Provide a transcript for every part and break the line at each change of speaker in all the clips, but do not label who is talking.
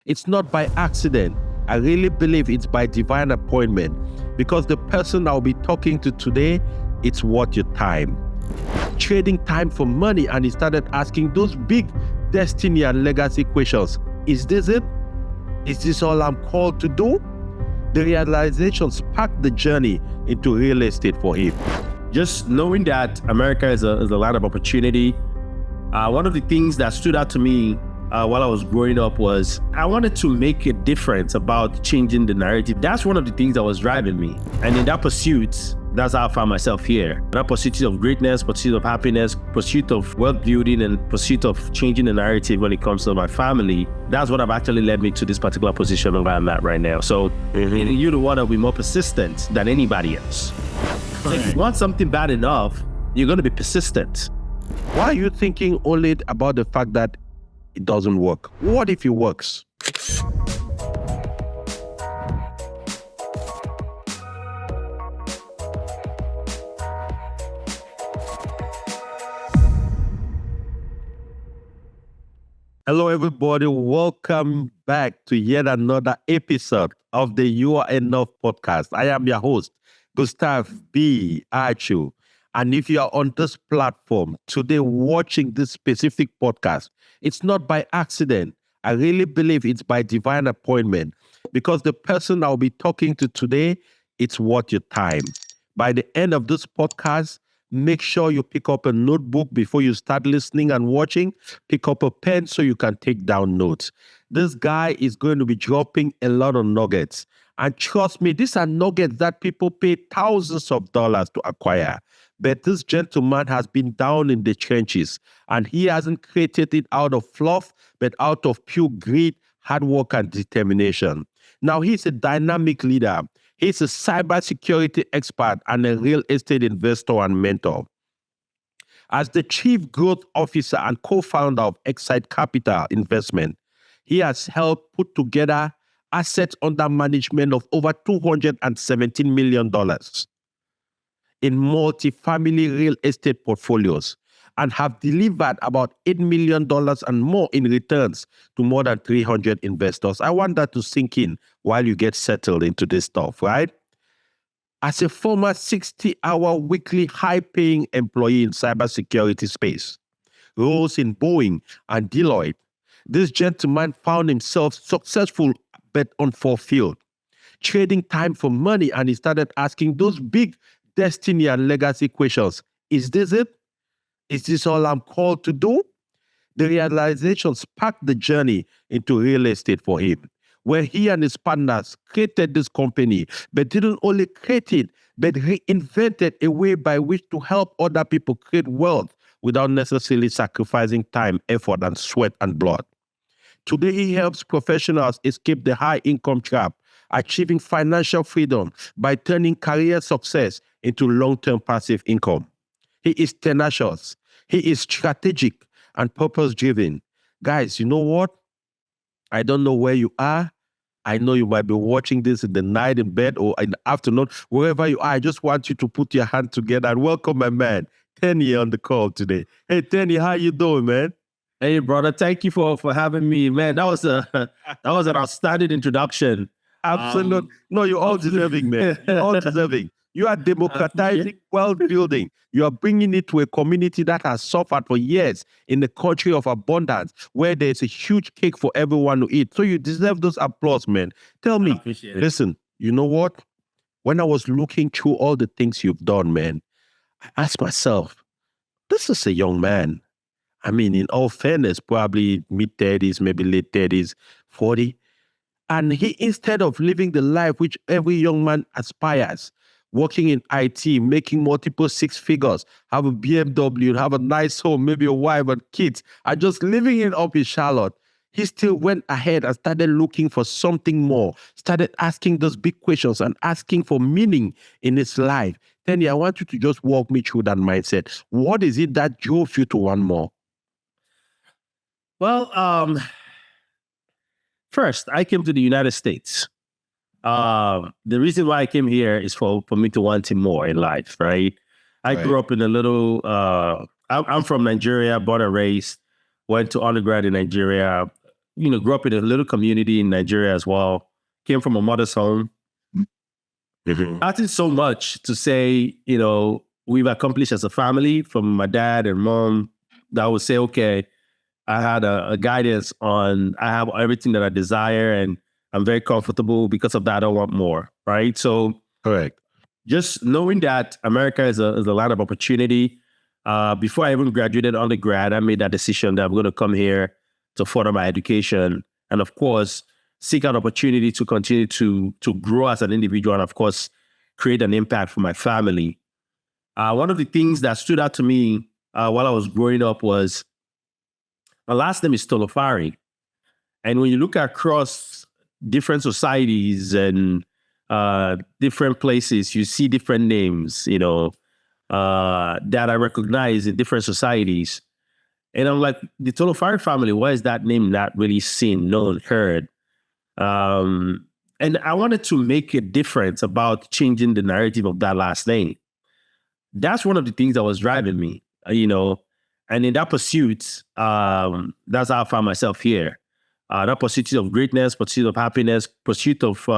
It's not by accident. I really believe it's by divine appointment, because the person I'll be talking to today, it's worth your time. Trading time for money, and he started asking those big destiny and legacy questions. Is this it? Is this all I'm called to do? The realization sparked the journey into real estate for him.
Just knowing that America is a land of opportunity. One of the things that stood out to me while I was growing up was I wanted to make a difference about changing the narrative. That's one of the things that was driving me. And in that pursuit, that's how I found myself here. That pursuit of greatness, pursuit of happiness, pursuit of wealth building, and pursuit of changing the narrative when it comes to my family. That's what have actually led me to this particular position where I'm at right now. So you're the one that will be more persistent than anybody else. So if you want something bad enough, you're going to be persistent.
Why are you thinking only about the fact that it doesn't work? What if it works? Hello, everybody. Welcome back to yet another episode of the You Are Enough podcast. I am your host, Gustav B. Achu. And if you are on this platform today watching this specific podcast, it's not by accident. I really believe it's by divine appointment, because the person I'll be talking to today, it's worth your time. By the end of this podcast, make sure you pick up a notebook before you start listening and watching. Pick up a pen so you can take down notes. This guy is going to be dropping a lot of nuggets. And trust me, these are nuggets that people pay thousands of dollars to acquire. But this gentleman has been down in the trenches, and he hasn't created it out of fluff, but out of pure greed, hard work, and determination. Now, he's a dynamic leader. He's a cybersecurity expert and a real estate investor and mentor. As the chief growth officer and co-founder of XSite Capital Investment, he has helped put together assets under management of over $217 million in multi-family real estate portfolios, and have delivered about $8 million and more in returns to more than 300 investors. I want that to sink in while you get settled into this stuff, right? As a former 60-hour weekly high-paying employee in cybersecurity space, roles in Boeing and Deloitte, this gentleman found himself successful but unfulfilled, trading time for money, and he started asking those big destiny and legacy questions. Is this it? Is this all I'm called to do? The realization sparked the journey into real estate for him, where he and his partners created this company, but didn't only create it, but reinvented a way by which to help other people create wealth without necessarily sacrificing time, effort, and sweat and blood. Today, he helps professionals escape the high income trap, achieving financial freedom by turning career success into long-term passive income. He is tenacious. He is strategic and purpose-driven. Guys, you know what? I don't know where you are. I know you might be watching this in the night in bed or in the afternoon, wherever you are. I just want you to put your hand together and welcome my man, Tenny, on the call today. Hey, Tenny, how you doing, man?
Hey, brother, thank you for having me, man. That was an outstanding introduction.
Absolutely. No, you're all deserving, man. You're all deserving. You are democratizing wealth building. You are bringing it to a community that has suffered for years in the country of abundance, where there's a huge cake for everyone to eat. So you deserve those applause, man. Tell me, listen, you know what? When I was looking through all the things you've done, man, I asked myself, this is a young man. I mean, in all fairness, probably mid-30s, maybe late 30s, 40. And he, instead of living the life which every young man aspires, working in IT, making multiple six figures, have a BMW, have a nice home, maybe a wife and kids, and just living it up in Charlotte, he still went ahead and started looking for something more, started asking those big questions and asking for meaning in his life. Tenny, I want you to just walk me through that mindset. What is it that drove you to want more?
Well, first, I came to the United States. The reason why I came here is for me to want more in life, right? I grew up in a little, I'm from Nigeria, born and raised, went to undergrad in Nigeria, grew up in a little community in Nigeria as well. Came from a mother's home. Nothing so much to say, we've accomplished as a family from my dad and mom that would say, okay, I had a guidance on, I have everything that I desire and I'm very comfortable. Because of that, I don't want more, right? So
Correct.
just knowing that America is a land of opportunity. Before I even graduated undergrad, I made that decision that I'm going to come here to further my education and, of course, seek out opportunity to continue to grow as an individual and, of course, create an impact for my family. One of the things that stood out to me while I was growing up was my last name is Tolofari. And when you look across different societies and different places, you see different names, that I recognize in different societies. And I'm like, the Tolofari family, why is that name not really seen, known, heard? And I wanted to make a difference about changing the narrative of that last name. That's one of the things that was driving me, and in that pursuit, that's how I found myself here. That pursuit of greatness, pursuit of happiness, pursuit of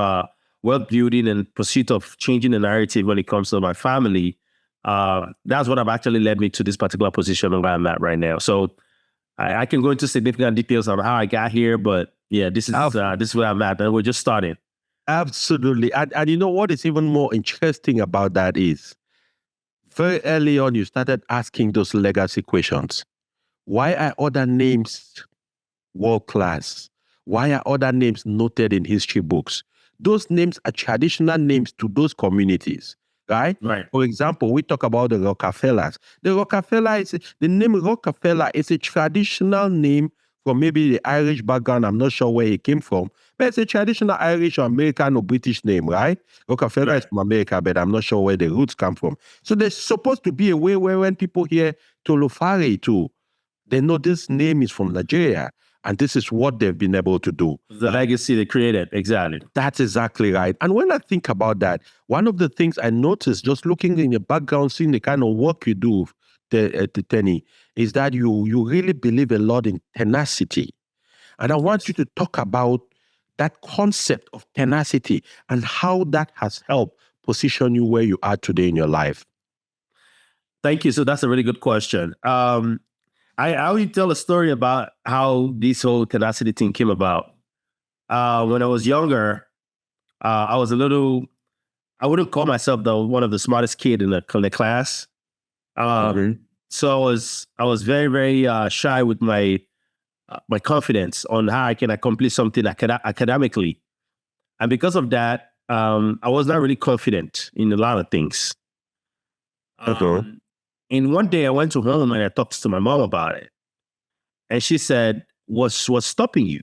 wealth building, and pursuit of changing the narrative when it comes to my family. That's what have actually led me to this particular position where I'm at right now. So I can go into significant details on how I got here, but yeah, this is where I'm at, and we're just starting.
Absolutely. And you know what is even more interesting about that is very early on, you started asking those legacy questions. Why are other names world class? Why are other names noted in history books? Those names are traditional names to those communities, right?
Right.
For example, we talk about the Rockefellers. The name Rockefeller is a traditional name from maybe the Irish background. I'm not sure where it came from, but it's a traditional Irish or American or British name, right? Rockefeller is from America, but I'm not sure where the roots come from. So there's supposed to be a way where when people hear Tolofari too, they know this name is from Nigeria. And this is what they've been able to do.
The legacy they created, exactly.
That's exactly right. And when I think about that, one of the things I noticed just looking in your background, seeing the kind of work you do, Tenny, is that you really believe a lot in tenacity. And I want you to talk about that concept of tenacity and how that has helped position you where you are today in your life.
Thank you. So that's a really good question. I will tell a story about how this whole tenacity thing came about. When I was younger, I was I wouldn't call myself one of the smartest kid in the class. So I was very, very shy with my confidence on how I can accomplish something academically. And because of that, I was not really confident in a lot of things. And one day I went to home and I talked to my mom about it. And she said, what's stopping you?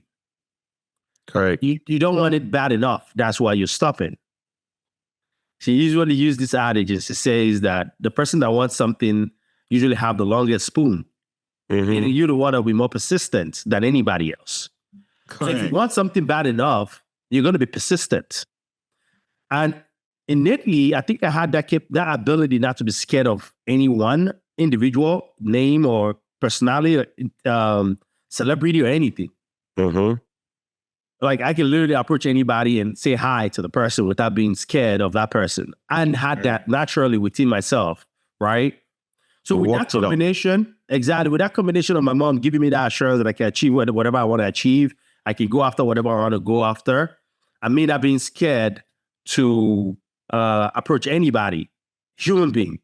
Correct.
You don't want it bad enough. That's why you're stopping. She usually uses this adage. She says that the person that wants something usually have the longest spoon. And you're the one that will be more persistent than anybody else. So if you want something bad enough, you're going to be persistent. And innately, I think I had that ability not to be scared of any one individual, name or personality, or celebrity or anything. Like I can literally approach anybody and say hi to the person without being scared of that person. And had that naturally within myself, right? So with that combination, with that combination of my mom giving me that assurance that I can achieve whatever I want to achieve, I can go after whatever I want to go after, and me not being scared to approach anybody, human being.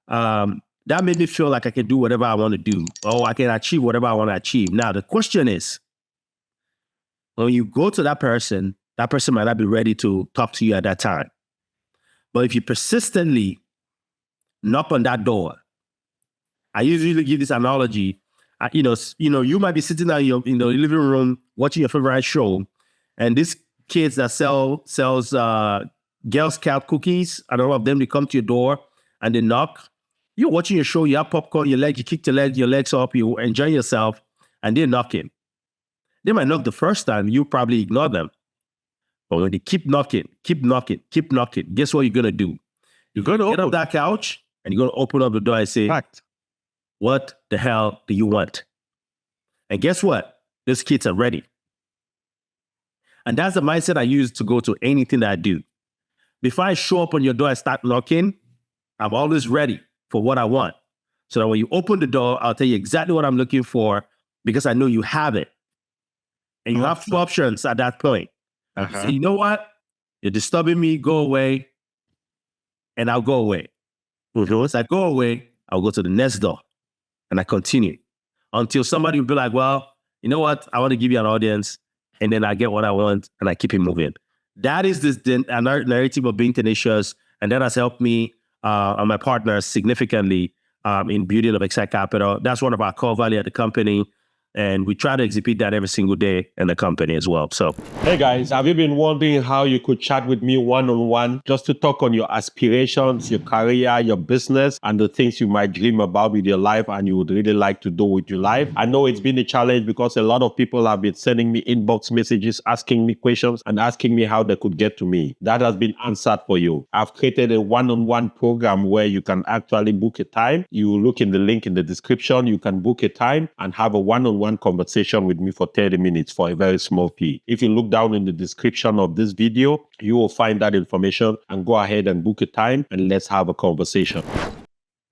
That made me feel like I can do whatever I want to do, or I can achieve whatever I want to achieve. Now, the question is, when you go to that person might not be ready to talk to you at that time. But if you persistently knock on that door, I usually give this analogy. You might be sitting in the living room watching your favorite show, and these kids that sells Girl Scout cookies, and all of them, they come to your door and they knock. You're watching your show, you have popcorn, you kick your legs up, you enjoy yourself, and they're knocking. They might knock the first time, you probably ignore them. But when they keep knocking, guess what you're going to do? You're going to get off that couch and you're going to open up the door and say, what the hell do you want? And guess what? Those kids are ready. And that's the mindset I use to go to anything that I do. Before I show up on your door and start knocking, I'm always ready for what I want. So that when you open the door, I'll tell you exactly what I'm looking for because I know you have it. And you have two options at that point. So you know what? You're disturbing me, go away. And I'll go away. Once I go away, I'll go to the next door. And I continue until somebody will be like, well, you know what? I want to give you an audience. And then I get what I want and I keep it moving. That is the narrative of being tenacious. And that has helped me and my partners significantly in building of XSite Capital. That's one of our core values at the company. And we try to exhibit that every single day in the company as well. So,
hey guys, have you been wondering how you could chat with me one-on-one just to talk on your aspirations, your career, your business, and the things you might dream about with your life and you would really like to do with your life? I know it's been a challenge because a lot of people have been sending me inbox messages, asking me questions and asking me how they could get to me. That has been answered for you. I've created a one-on-one program where you can actually book a time. You look in the link in the description. You can book a time and have a one-on-one conversation with me for 30 minutes for a very small fee. If you look down in the description of this video, you will find that information and go ahead and book a time and let's have a conversation.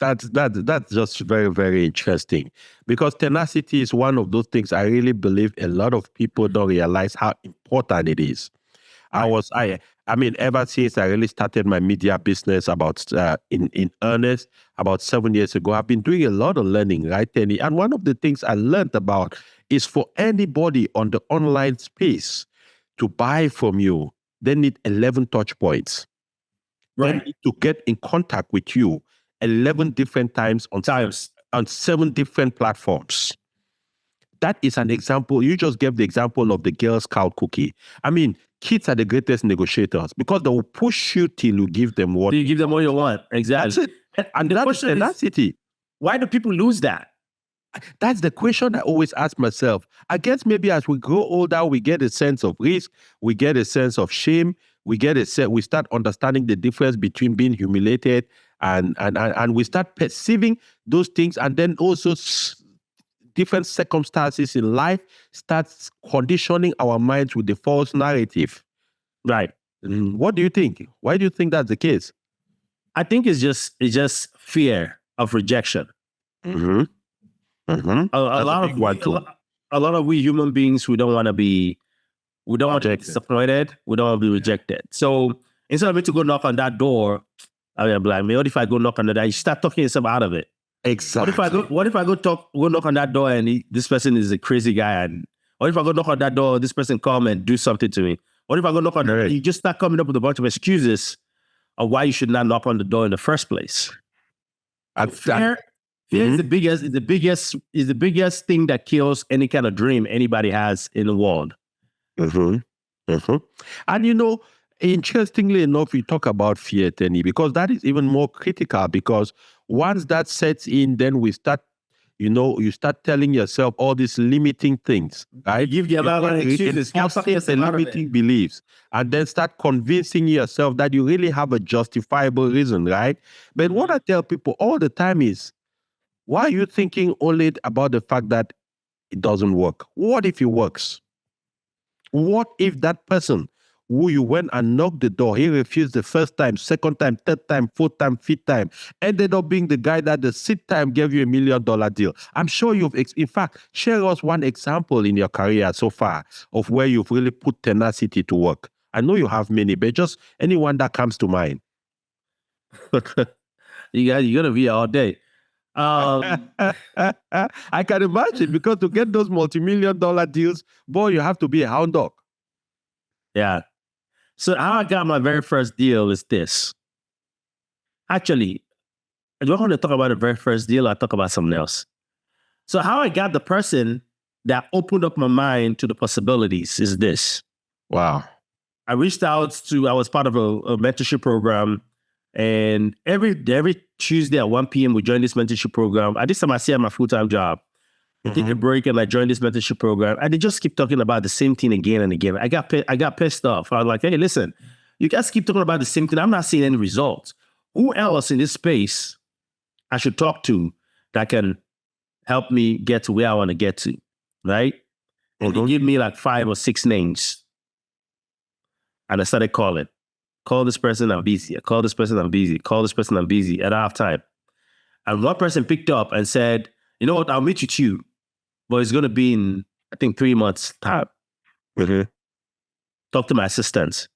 That's just very, very interesting because tenacity is one of those things I really believe a lot of people don't realize how important it is. I mean, ever since I really started my media business about in earnest about 7 years ago, I've been doing a lot of learning, right, Tenny? And one of the things I learned about is for anybody on the online space to buy from you, they need 11 touch points. Right. They need to get in contact with you 11 different times on 7 different platforms. That is an example. You just gave the example of the Girl Scout cookie. I mean, kids are the greatest negotiators because they will push you till you give them what
you give them what you want. Exactly.
That's it. And that is tenacity.
Why do people lose that?
That's the question I always ask myself. I guess maybe as we grow older, we get a sense of risk, we get a sense of shame, we start understanding the difference between being humiliated and we start perceiving those things, and then also different circumstances in life starts conditioning our minds with the false narrative.
Right.
What do you think? Why do you think that's the case?
I think it's just fear of rejection.
Mm-hmm. Mm-hmm.
A lot of we human beings, we don't want to be disappointed. We don't want to be rejected. So instead of me to go knock on that door, I'm like, what if I go knock on the door? You start talking yourself out of it.
Exactly.
What if I go knock on that door and this person is a crazy guy? And what if I go knock on that door, this person come and do something to me? What if I go knock on the door? You just start coming up with a bunch of excuses of why you should not knock on the door in the first place. Fear is the biggest thing that kills any kind of dream anybody has in the world.
Mm-hmm. Mm-hmm. And you know, interestingly enough, we talk about fear, Tenny, because that is even more critical because once that sets in, then we start, you start telling yourself all these limiting things, right?
You give you a lot of excuses,
limiting beliefs, and then start convincing yourself that you really have a justifiable reason, right? But what I tell people all the time is, why are you thinking only about the fact that it doesn't work? What if it works? What if that person who you went and knocked the door, he refused the first time, second time, third time, fourth time, fifth time, ended up being the guy that the sixth time gave you $1 million deal? I'm sure in fact, share us one example in your career so far of where you've really put tenacity to work. I know you have many, but just anyone that comes to mind.
You're going to be here all day.
I can imagine, because to get those multi-million-dollar deals, boy, you have to be a hound dog.
Yeah. So how I got my very first deal is this. Actually, I don't want to talk about the very first deal. I talk about something else. So how I got the person that opened up my mind to the possibilities is this.
Wow.
I reached out I was part of a mentorship program. And every Tuesday at 1 p.m. we join this mentorship program. At this time, I still have my full-time job. I take a break and I join this mentorship program. And they just keep talking about the same thing again and again. I got pissed off. I was like, hey, listen, you guys keep talking about the same thing. I'm not seeing any results. Who else in this space I should talk to that can help me get to where I want to get to, right? And they give me like 5 or 6 names. And I started calling. Call this person, I'm busy. I call this person, I'm busy. Call this person, I'm busy. I don't have time. And one person picked up and said, you know what, I'll meet with you. But it's going to be in, I think, 3 months' time. Talk to my assistants.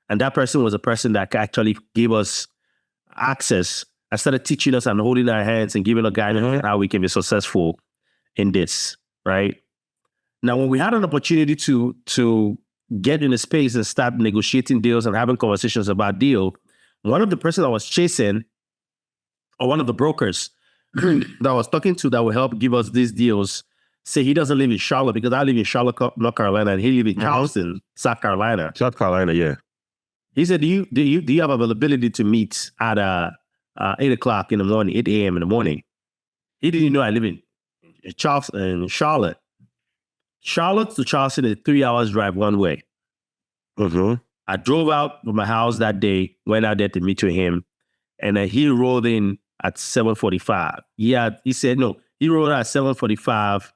And that person was a person that actually gave us access. I started teaching us and holding our hands and giving us guidance on how we can be successful in this, right? Now, when we had an opportunity to get in a space and start negotiating deals and having conversations about deal, one of the person I was chasing, or one of the brokers that I was talking to that will help give us these deals, say he doesn't live in Charlotte, because I live in Charlotte, North Carolina, and he lives in Charleston, South Carolina.
South Carolina, yeah.
He said, do you have availability to meet at 8 o'clock in the morning, 8 a.m. in the morning? He didn't know I live in Charlotte. Charlotte to Charleston is 3 hours drive one way. I drove out of my house that day, went out there to meet with him, and then he rolled in at 7:45. He said, no, he rolled out at 7:45.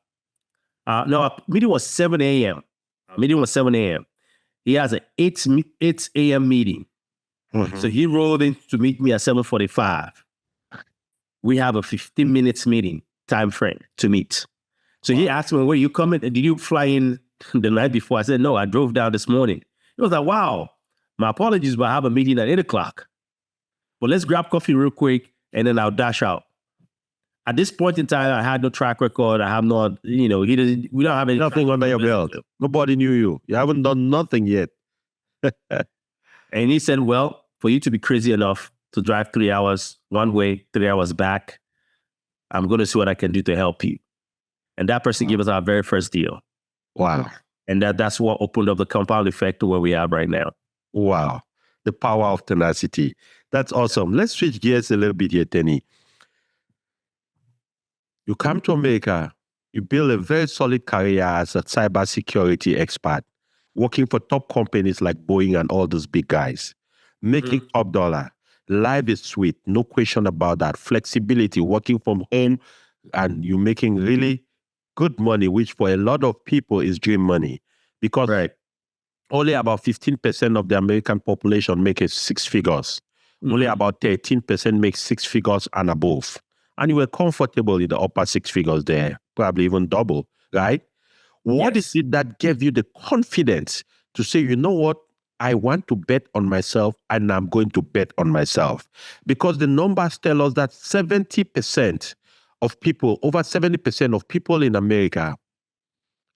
No, our meeting was 7 a.m. He has an 8 a.m. meeting. So he rolled in to meet me at 7:45. We have a 15 minutes meeting time frame to meet. So he asked me, where you coming? Did you fly in the night before? I said, no, I drove down this morning. He was like, wow, my apologies, but I have a meeting at 8 o'clock. Well, let's grab coffee real quick and then I'll dash out. At this point in time, I had no track record. I have not, we don't have any
Nothing under your belt. Nobody knew you. You haven't done nothing yet.
And he said, well, for you to be crazy enough to drive 3 hours one way, 3 hours back, I'm going to see what I can do to help you. And that person gave us our very first deal.
Wow.
And that's what opened up the compound effect to where we are right now.
Wow. The power of tenacity. That's awesome. Let's switch gears a little bit here, Tenny. You come to America, you build a very solid career as a cybersecurity expert, working for top companies like Boeing and all those big guys, making top dollar. Life is sweet, no question about that. Flexibility, working from home, and you're making really good money, which for a lot of people is dream money, because only about 15% of the American population make it six figures. Only about 13% make six figures and above. And you were comfortable in the upper six figures there, probably even double, right? What is it that gave you the confidence to say, you know what, I want to bet on myself and I'm going to bet on myself? Because the numbers tell us that 70% of people, over 70% of people in America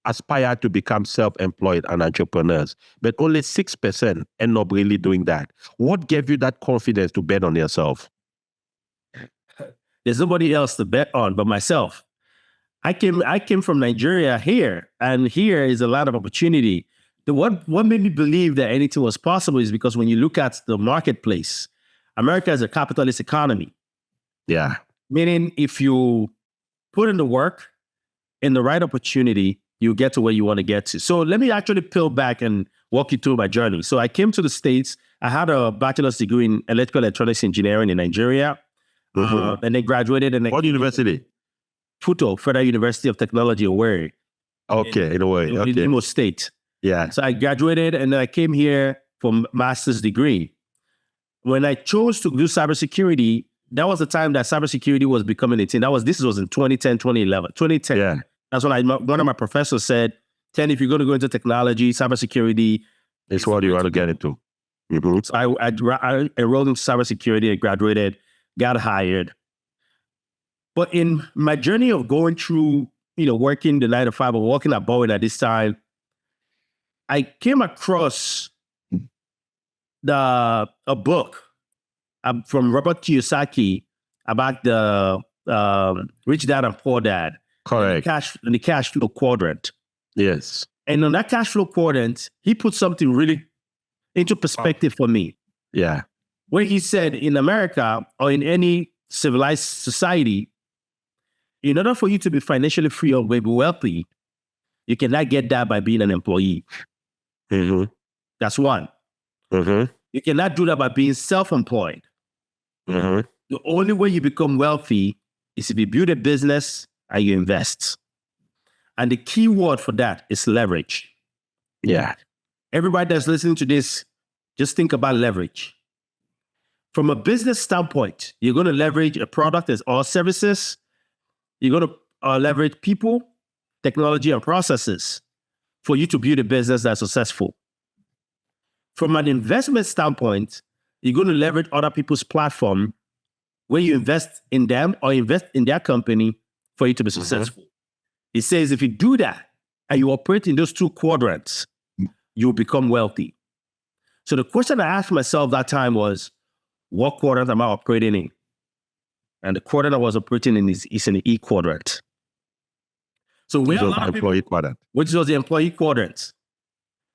aspire to become self-employed and entrepreneurs, but only 6% end up really doing that. What gave you that confidence to bet on yourself?
There's nobody else to bet on but myself. I came from Nigeria here, and here is a lot of opportunity. What made me believe that anything was possible is because when you look at the marketplace, America is a capitalist economy.
Yeah.
Meaning if you put in the work and the right opportunity, you get to where you want to get to. So let me actually peel back and walk you through my journey. So I came to the States. I had a bachelor's degree in electrical electronics engineering in Nigeria. And then graduated. And
what university?
Futo, Federal University of Technology, Owerri.
Okay, in Owerri. Okay.
In Imo State.
Yeah.
So I graduated and then I came here for master's degree. When I chose to do cybersecurity, that was the time that cybersecurity was becoming a thing. This was in 2010, 2011. 2010.
Yeah.
That's when one of my professors said, Tenny, if you're going to go into technology, cybersecurity,
it's what you want to get into.
So I enrolled in cybersecurity, I graduated, got hired. But in my journey of going through, working the 9 to 5 or working at Boeing at this time, I came across a book from Robert Kiyosaki about the Rich Dad and Poor Dad.
Correct.
The cash flow quadrant.
Yes.
And on that cash flow quadrant, he put something really into perspective for me.
Yeah.
Where he said in America or in any civilized society, in order for you to be financially free or maybe wealthy, you cannot get that by being an employee. That's one. You cannot do that by being self-employed. The only way you become wealthy is if you build a business and you invest. And the key word for that is leverage.
Yeah.
everybody that's listening to this, just think about leverage. From a business standpoint, you're going to leverage a product or services. You're going to leverage people, technology, and processes for you to build a business that's successful. From an investment standpoint, you're going to leverage other people's platform where you invest in them or invest in their company for you to be successful. It says if you do that and you operate in those two quadrants, you'll become wealthy. So the question I asked myself that time was, what quadrant am I operating in? And the quadrant I was operating in is in the E quadrant. So we have a lot of people,
quadrant,
which was the employee quadrant,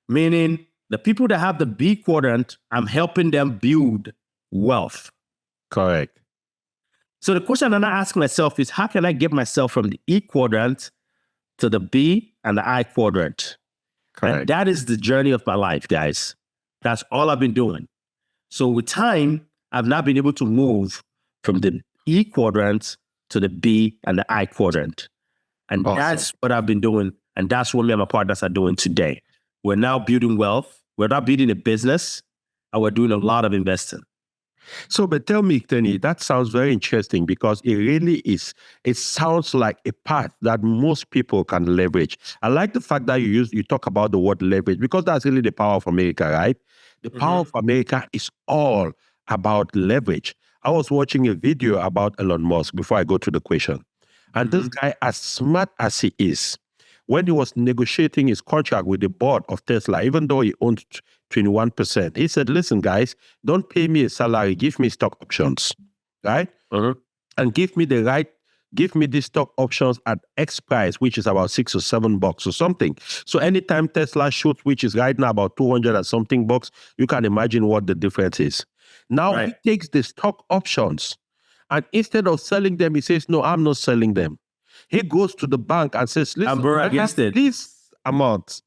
meaning the people that have the B quadrant, I'm helping them build wealth.
Correct.
So the question that I ask myself is, how can I get myself from the E quadrant to the B and the I quadrant?
Correct.
And that is the journey of my life, guys. That's all I've been doing. So with time, I've now been able to move from the E quadrant to the B and the I quadrant. And that's what I've been doing. And that's what me and my partners are doing today. We're now building wealth. We're not building a business. And we're doing a lot of investing.
So, but tell me, Tenny, that sounds very interesting because it really is. It sounds like a path that most people can leverage. I like the fact that you talk about the word leverage because that's really the power of America, right? The power of America is all about leverage. I was watching a video about Elon Musk before I go to the question. And this guy, as smart as he is, when he was negotiating his contract with the board of Tesla, even though he owned 21%, he said, listen, guys, don't pay me a salary, give me stock options, right? And give me the stock options at X price, which is about $6 or $7 or something. So anytime Tesla shoots, which is right now about 200 and something bucks, you can imagine what the difference is. Now he takes the stock options and instead of selling them, he says, no, I'm not selling them. He goes to the bank and says, listen, I have this amount.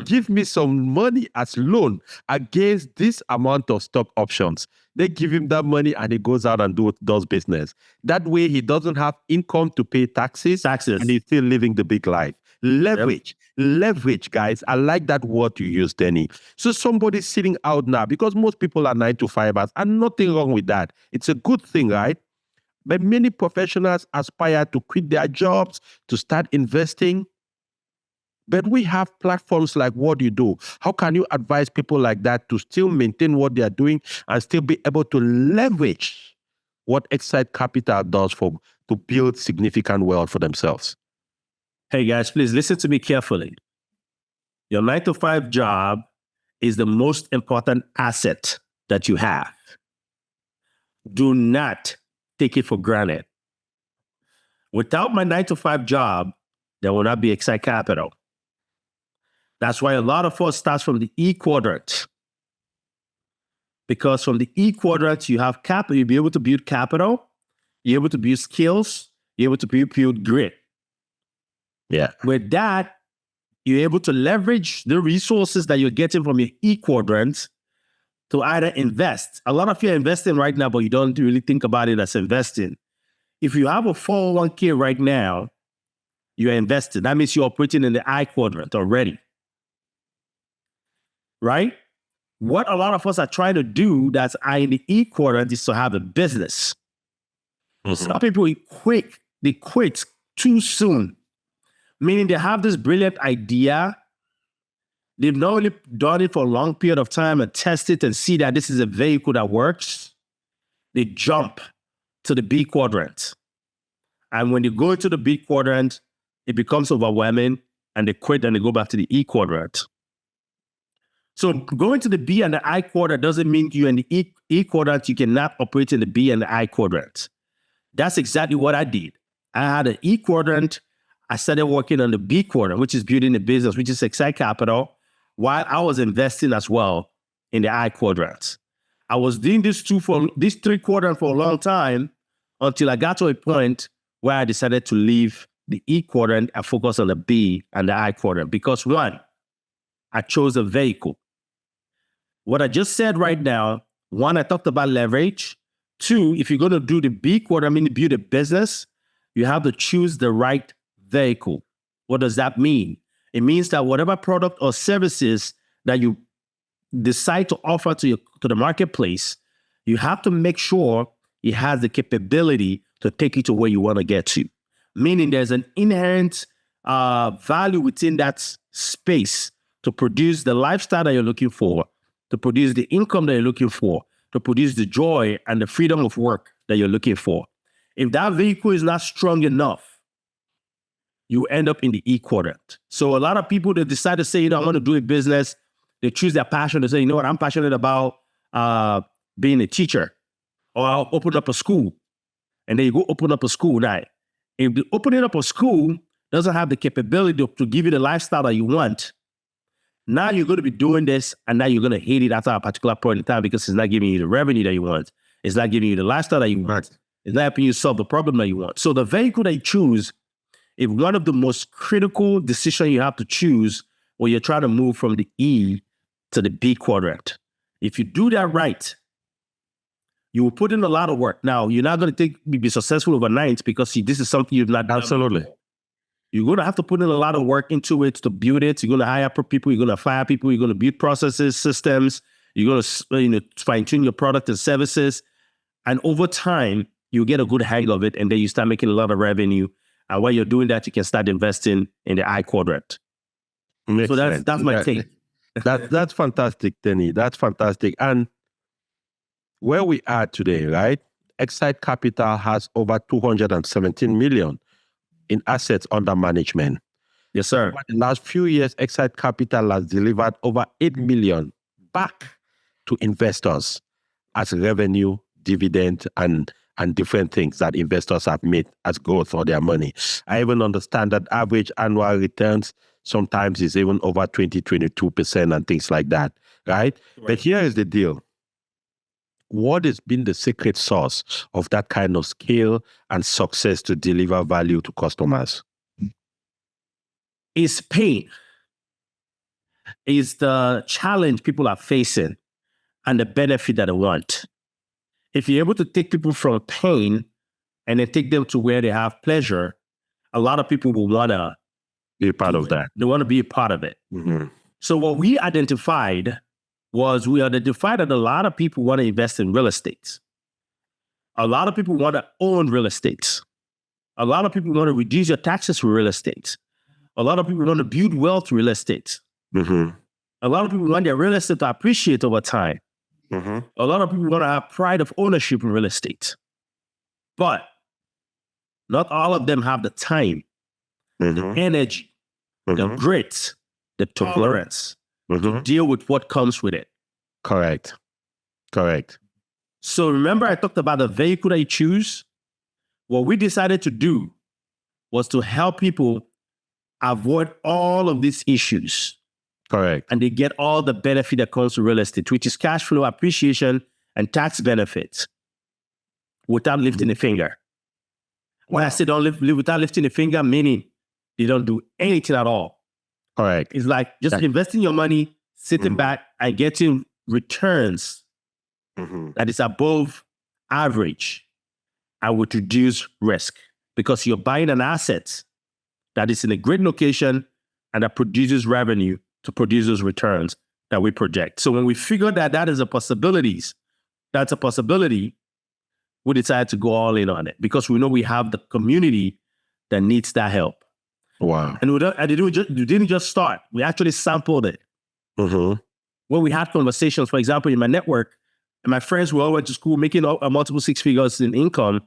Give me some money as loan against this amount of stock options. They give him that money and he goes out and does business. That way he doesn't have income to pay taxes. And he's still living the big life. Leverage, guys. I like that word you use, Tenny. So somebody's sitting out now because most people are 9-to-5ers and nothing wrong with that. It's a good thing, right? But many professionals aspire to quit their jobs, to start investing. But we have platforms like What You Do. How can you advise people like that to still maintain what they are doing and still be able to leverage what XSite Capital does to build significant wealth for themselves?
Hey guys, please listen to me carefully. Your 9-to-5 job is the most important asset that you have. Do not take it for granted. Without my 9-to-5 job, there will not be XSite Capital. That's why a lot of us starts from the E quadrant. Because from the E quadrant, you have capital, you'll be able to build capital, you're able to build skills, you're able to build grit.
Yeah.
With that, you're able to leverage the resources that you're getting from your E quadrant to either invest. A lot of you are investing right now, but you don't really think about it as investing. If you have a 401k right now, you're invested. That means you're operating in the I quadrant already. Right? What a lot of us are trying to do that's in the E quadrant is to have a business. Some people they quit too soon. Meaning they have this brilliant idea. They've not only done it for a long period of time and test it and see that this is a vehicle that works. They jump to the B quadrant. And when they go into the B quadrant, it becomes overwhelming and they quit and they go back to the E quadrant. So going to the B and the I quadrant doesn't mean you're in the E quadrant, you cannot operate in the B and the I quadrant. That's exactly what I did. I had an E quadrant. I started working on the B quadrant, which is building a business, which is XSite Capital, while I was investing as well in the I quadrant. I was doing these three quadrants for a long time until I got to a point where I decided to leave the E quadrant and focus on the B and the I quadrant. Because one, I chose a vehicle. What I just said right now, one, I talked about leverage. Two, if you're going to do the B quadrant, build a business, you have to choose the right vehicle. What does that mean? It means that whatever product or services that you decide to offer to the marketplace, you have to make sure it has the capability to take you to where you want to get to. Meaning there's an inherent value within that space to produce the lifestyle that you're looking for, to produce the income that you're looking for, to produce the joy and the freedom of work that you're looking for. If that vehicle is not strong enough, you end up in the E quadrant. So a lot of people that decide to say, I want to do a business, they choose their passion to say, what, I'm passionate about being a teacher, or I'll open up a school. And then you go open up a school. Now, if the opening up a school doesn't have the capability to give you the lifestyle that you want, now you're going to be doing this, and now you're going to hate it after a particular point in time because it's not giving you the revenue that you want. It's not giving you the lifestyle that you want. It's not helping you solve the problem that you want. So the vehicle that you choose is one of the most critical decisions you have to choose when you're trying to move from the E to the B quadrant. If you do that right, you will put in a lot of work. Now, you're not going to be successful overnight because this is something you've not done.
Absolutely.
You're going to have to put in a lot of work into it to build it. You're going to hire people. You're going to fire people. You're going to build processes, systems. You're going to fine-tune your product and services. And over time, you get a good hang of it, and then you start making a lot of revenue. And while you're doing that, you can start investing in the I quadrant. So that's my take.
That's fantastic, Tenny. That's fantastic. And where we are today, right? XSite Capital has over 217 million in assets under management.
Yes, sir.
Over the last few years, XSite Capital has delivered over 8 million back to investors as revenue, dividend, and different things that investors have made as growth for their money. I even understand that average annual returns sometimes is even over 20, 22% and things like that, right? But here is the deal. What has been the secret sauce of that kind of scale and success to deliver value to customers?
It's pain. It's the challenge people are facing and the benefit that they want. If you're able to take people from pain and then take them to where they have pleasure, a lot of people will want to
be a part of that.
They want to be a part of it.
Mm-hmm.
So what we identified that a lot of people want to invest in real estate. A lot of people want to own real estate. A lot of people want to reduce your taxes for real estate. A lot of people want to build wealth real estate.
Mm-hmm.
A lot of people want their real estate to appreciate over time.
Mm-hmm.
A lot of people want to have pride of ownership in real estate. But not all of them have the time,
Mm-hmm.
energy, the
Mm-hmm.
grit, the tolerance
Mm-hmm.
to deal with what comes with it.
Correct.
So remember I talked about the vehicle that you choose? What we decided to do was to help people avoid all of these issues.
Correct.
And they get all the benefit that comes to real estate, which is cash flow appreciation and tax benefits without lifting a finger. When I say don't live without lifting a finger, meaning they don't do anything at all.
Correct.
It's like just investing your money, sitting
Mm-hmm.
back and getting returns
Mm-hmm.
that is above average and would reduce risk because you're buying an asset that is in a great location and that produces revenue to produce those returns that we project. So when we figured that that's a possibility, we decided to go all in on it because we know we have the community that needs that help.
Wow.
And we didn't just start. We actually sampled it.
Mm-hmm.
When we had conversations, for example, in my network, and my friends who all went to school making multiple six figures in income,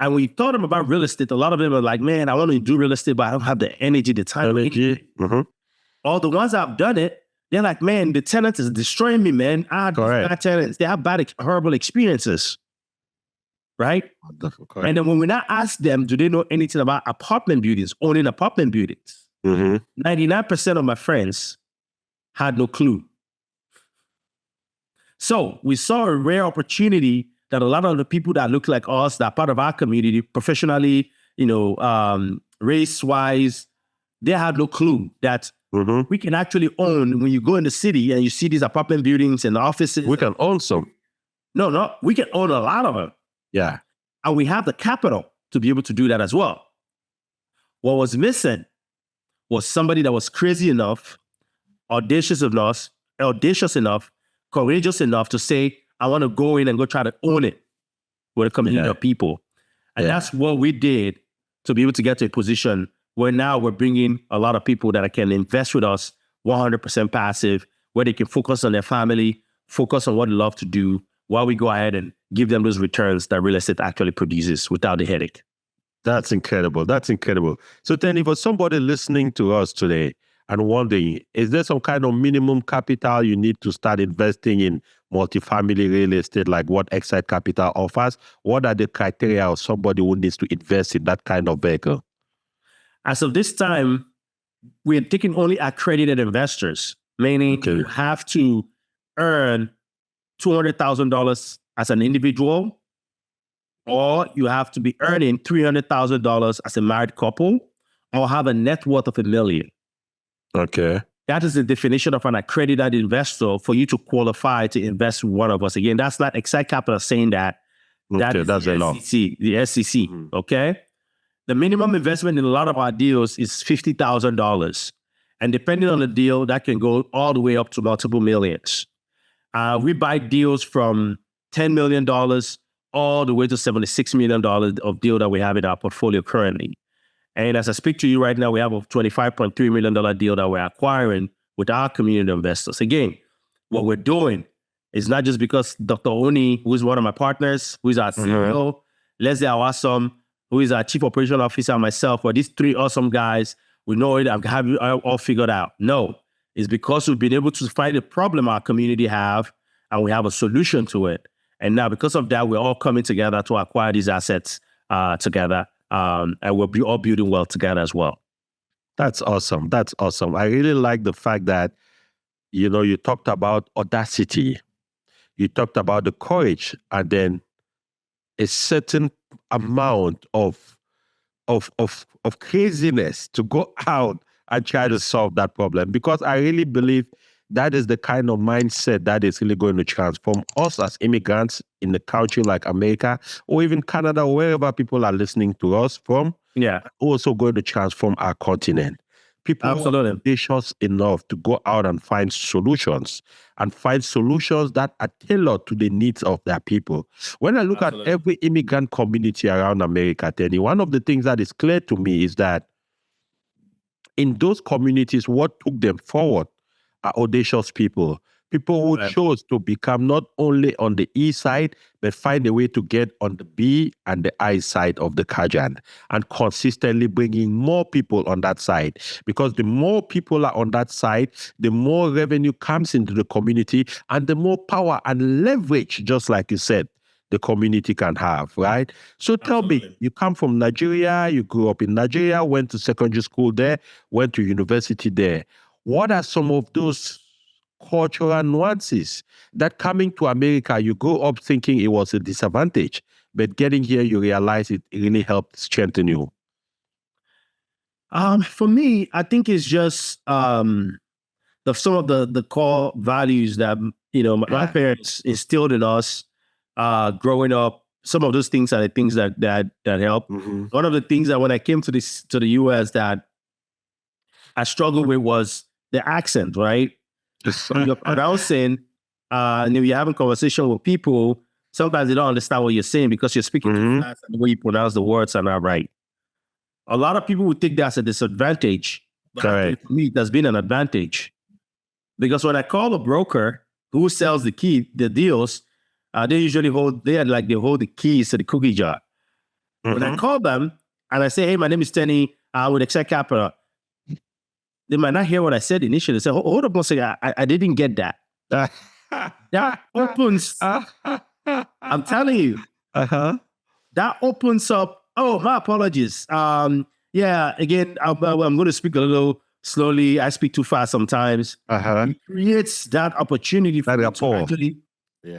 and we taught them about real estate, a lot of them are like, man, I want to do real estate, but I don't have the energy, the time.
Mm-hmm.
All the ones that have done it, they're like, man, the tenant is destroying me, man. I have bad tenants. They have horrible experiences, right?
Correct.
And then when we now ask them, do they know anything about apartment buildings, owning apartment buildings?
Mm-hmm.
99% of my friends had no clue. So we saw a rare opportunity that a lot of the people that look like us, that are part of our community, professionally, race-wise, they had no clue that we can actually own, when you go in the city and you see these apartment buildings and offices.
We can own some.
No, we can own a lot of them.
Yeah.
And we have the capital to be able to do that as well. What was missing was somebody that was crazy enough, audacious enough, audacious enough, courageous enough to say, I want to go in and go try to own it with a community of people. And that's what we did to be able to get to a position where now we're bringing a lot of people that can invest with us 100% passive, where they can focus on their family, focus on what they love to do, while we go ahead and give them those returns that real estate actually produces without the headache.
That's incredible. That's incredible. So, Tenny, for somebody listening to us today and wondering, is there some kind of minimum capital you need to start investing in multifamily real estate, like what XSite Capital offers? What are the criteria of somebody who needs to invest in that kind of vehicle?
As of this time, we're taking only accredited investors, meaning you have to earn $200,000 as an individual, or you have to be earning $300,000 as a married couple, or have a net worth of $1 million.
Okay.
That is the definition of an accredited investor for you to qualify to invest with one of us. Again, that's not XSite Capital saying that. That is
that's
the SEC, the SEC, okay? The minimum investment in a lot of our deals is $50,000. And depending on the deal, that can go all the way up to multiple millions. We buy deals from $10 million all the way to $76 million of deal that we have in our portfolio currently. And as I speak to you right now, we have a $25.3 million deal that we're acquiring with our community investors. Again, what we're doing is not just because Dr. Oni, who is one of my partners, who is our CEO, Leslie Awasome, who is our chief operational officer, and myself, or these three awesome guys, we know it, I have it all figured out. No, it's because we've been able to find a problem our community have, and we have a solution to it. And now because of that, we're all coming together to acquire these assets together. And we'll be all building well together as well.
That's awesome. That's awesome. I really like the fact that, you talked about audacity. You talked about the courage, and then a certain amount of craziness to go out and try to solve that problem. Because I really believe that is the kind of mindset that is really going to transform us as immigrants in a country like America, or even Canada, wherever people are listening to us from.
Yeah.
Also going to transform our continent. People are ambitious enough to go out and find solutions that are tailored to the needs of their people. When I look at every immigrant community around America, Tenny, one of the things that is clear to me is that in those communities, what took them forward are audacious people who chose to become not only on the E side, but find a way to get on the B and the I side of the quadrant, and consistently bringing more people on that side. Because the more people are on that side, the more revenue comes into the community, and the more power and leverage, just like you said, the community can have, right? So tell me, you come from Nigeria, you grew up in Nigeria, went to secondary school there, went to university there. What are some of those cultural nuances that coming to America, you grow up thinking it was a disadvantage, but getting here, you realize it really helped strengthen you?
For me, I think it's just some of the core values that, my parents instilled in us growing up. Some of those things are the things that help. Mm-hmm. One of the things that when I came to the US that I struggled with was the accent, right? You're pronouncing, and if you're having conversation with people, sometimes they don't understand what you're saying because you're speaking too fast and the way you pronounce the words are not right. A lot of people would think that's a disadvantage. But for me, that's been an advantage. Because when I call a broker who sells the deals, they usually hold the keys to the cookie jar. Mm-hmm. When I call them and I say, hey, my name is Tenny with XSite Capital, they might not hear what I said initially. They say, hold up one second, I didn't get that. That opens, I'm telling you, that opens up, my apologies. Again, I'm going to speak a little slowly. I speak too fast sometimes. It creates that opportunity for me to actually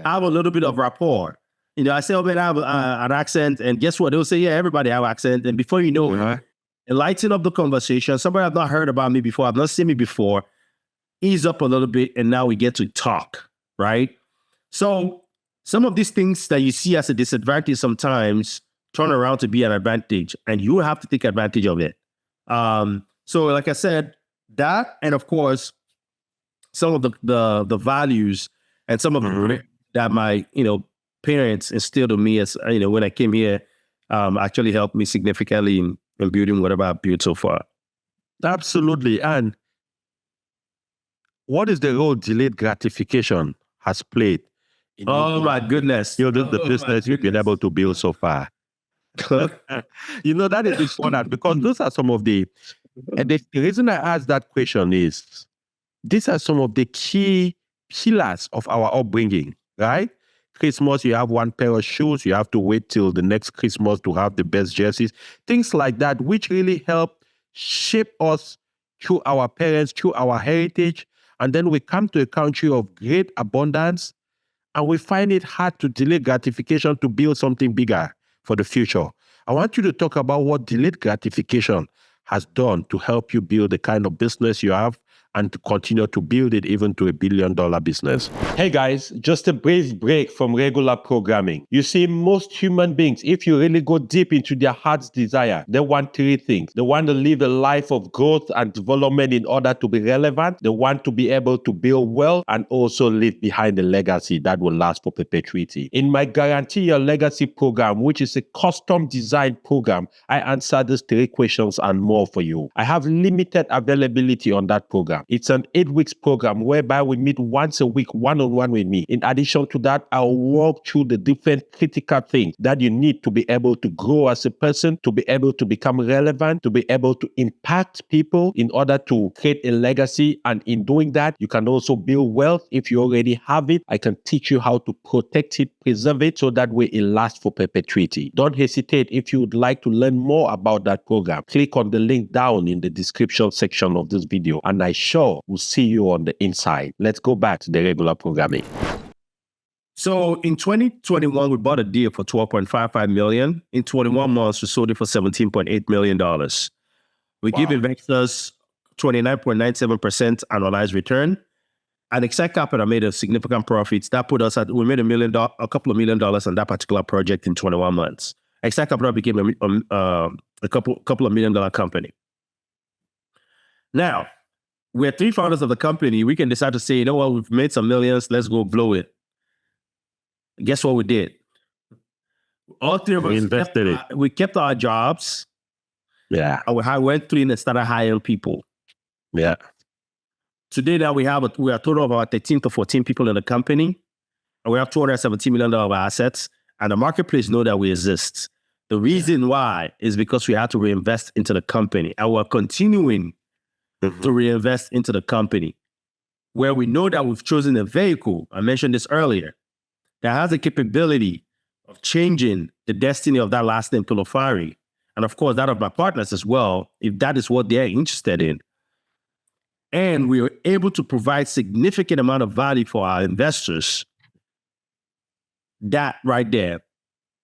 have a little bit of rapport. I say, man, I have an accent, and guess what? They'll say, yeah, everybody have an accent. And before you know it, lighten up the conversation. Somebody have not heard about me before, have not seen me before, ease up a little bit, and now we get to talk, right? So some of these things that you see as a disadvantage sometimes turn around to be an advantage, and you have to take advantage of it. So like I said, that, and of course, some of the values and some of the that my parents instilled in me as when I came here, actually helped me significantly in building whatever I've built so far.
Absolutely. And what is the role delayed gratification has played in
my goodness,
building the business you've been able to build so far? That is important because those are some of the reason I asked that question is these are some of the key pillars of our upbringing, right? Christmas, you have one pair of shoes, you have to wait till the next Christmas to have the best jerseys, things like that, which really help shape us through our parents, through our heritage. And then we come to a country of great abundance and we find it hard to delay gratification to build something bigger for the future. I want you to talk about what delayed gratification has done to help you build the kind of business you have and to continue to build it even to $1 billion business. Hey guys, just a brief break from regular programming. You see, most human beings, if you really go deep into their heart's desire, they want three things. They want to live a life of growth and development in order to be relevant. They want to be able to build wealth and also leave behind a legacy that will last for perpetuity. In my Guarantee Your Legacy program, which is a custom designed program, I answer these three questions and more for you. I have limited availability on that program. It's an 8-week program whereby we meet once a week, one-on-one with me. In addition to that, I'll walk through the different critical things that you need to be able to grow as a person, to be able to become relevant, to be able to impact people in order to create a legacy. And in doing that, you can also build wealth. If you already have it, I can teach you how to protect it, preserve it, so that way it lasts for perpetuity. Don't hesitate. If you would like to learn more about that program, click on the link down in the description section of this video, and I sure will see you on the inside. Let's go back to the regular programming.
So in 2021, we bought a deal for $12.55 million. In 21 months, we sold it for $17.8 million. We give investors 29.97% annualized return. And XSite Capital made a significant profit. That put us we made a couple of $1 million on that particular project in 21 months. XSite Capital became a couple of $1 million company. Now, we're three founders of the company. We can decide to say, you know what, we've made some millions, let's go blow it. Guess what we did? All three of us
invested it.
We kept our jobs.
Yeah.
And we went through and started hiring people.
Yeah.
Today now we are a total of about 13 to 14 people in the company. And we have $270 million of assets. And the marketplace know that we exist. The reason why is because we had to reinvest into the company. And we're continuing to reinvest into the company, where we know that we've chosen a vehicle, I mentioned this earlier, that has the capability of changing the destiny of that last name Tolofari, and of course that of my partners as well, if that is what they're interested in. And we were able to provide significant amount of value for our investors. That right there,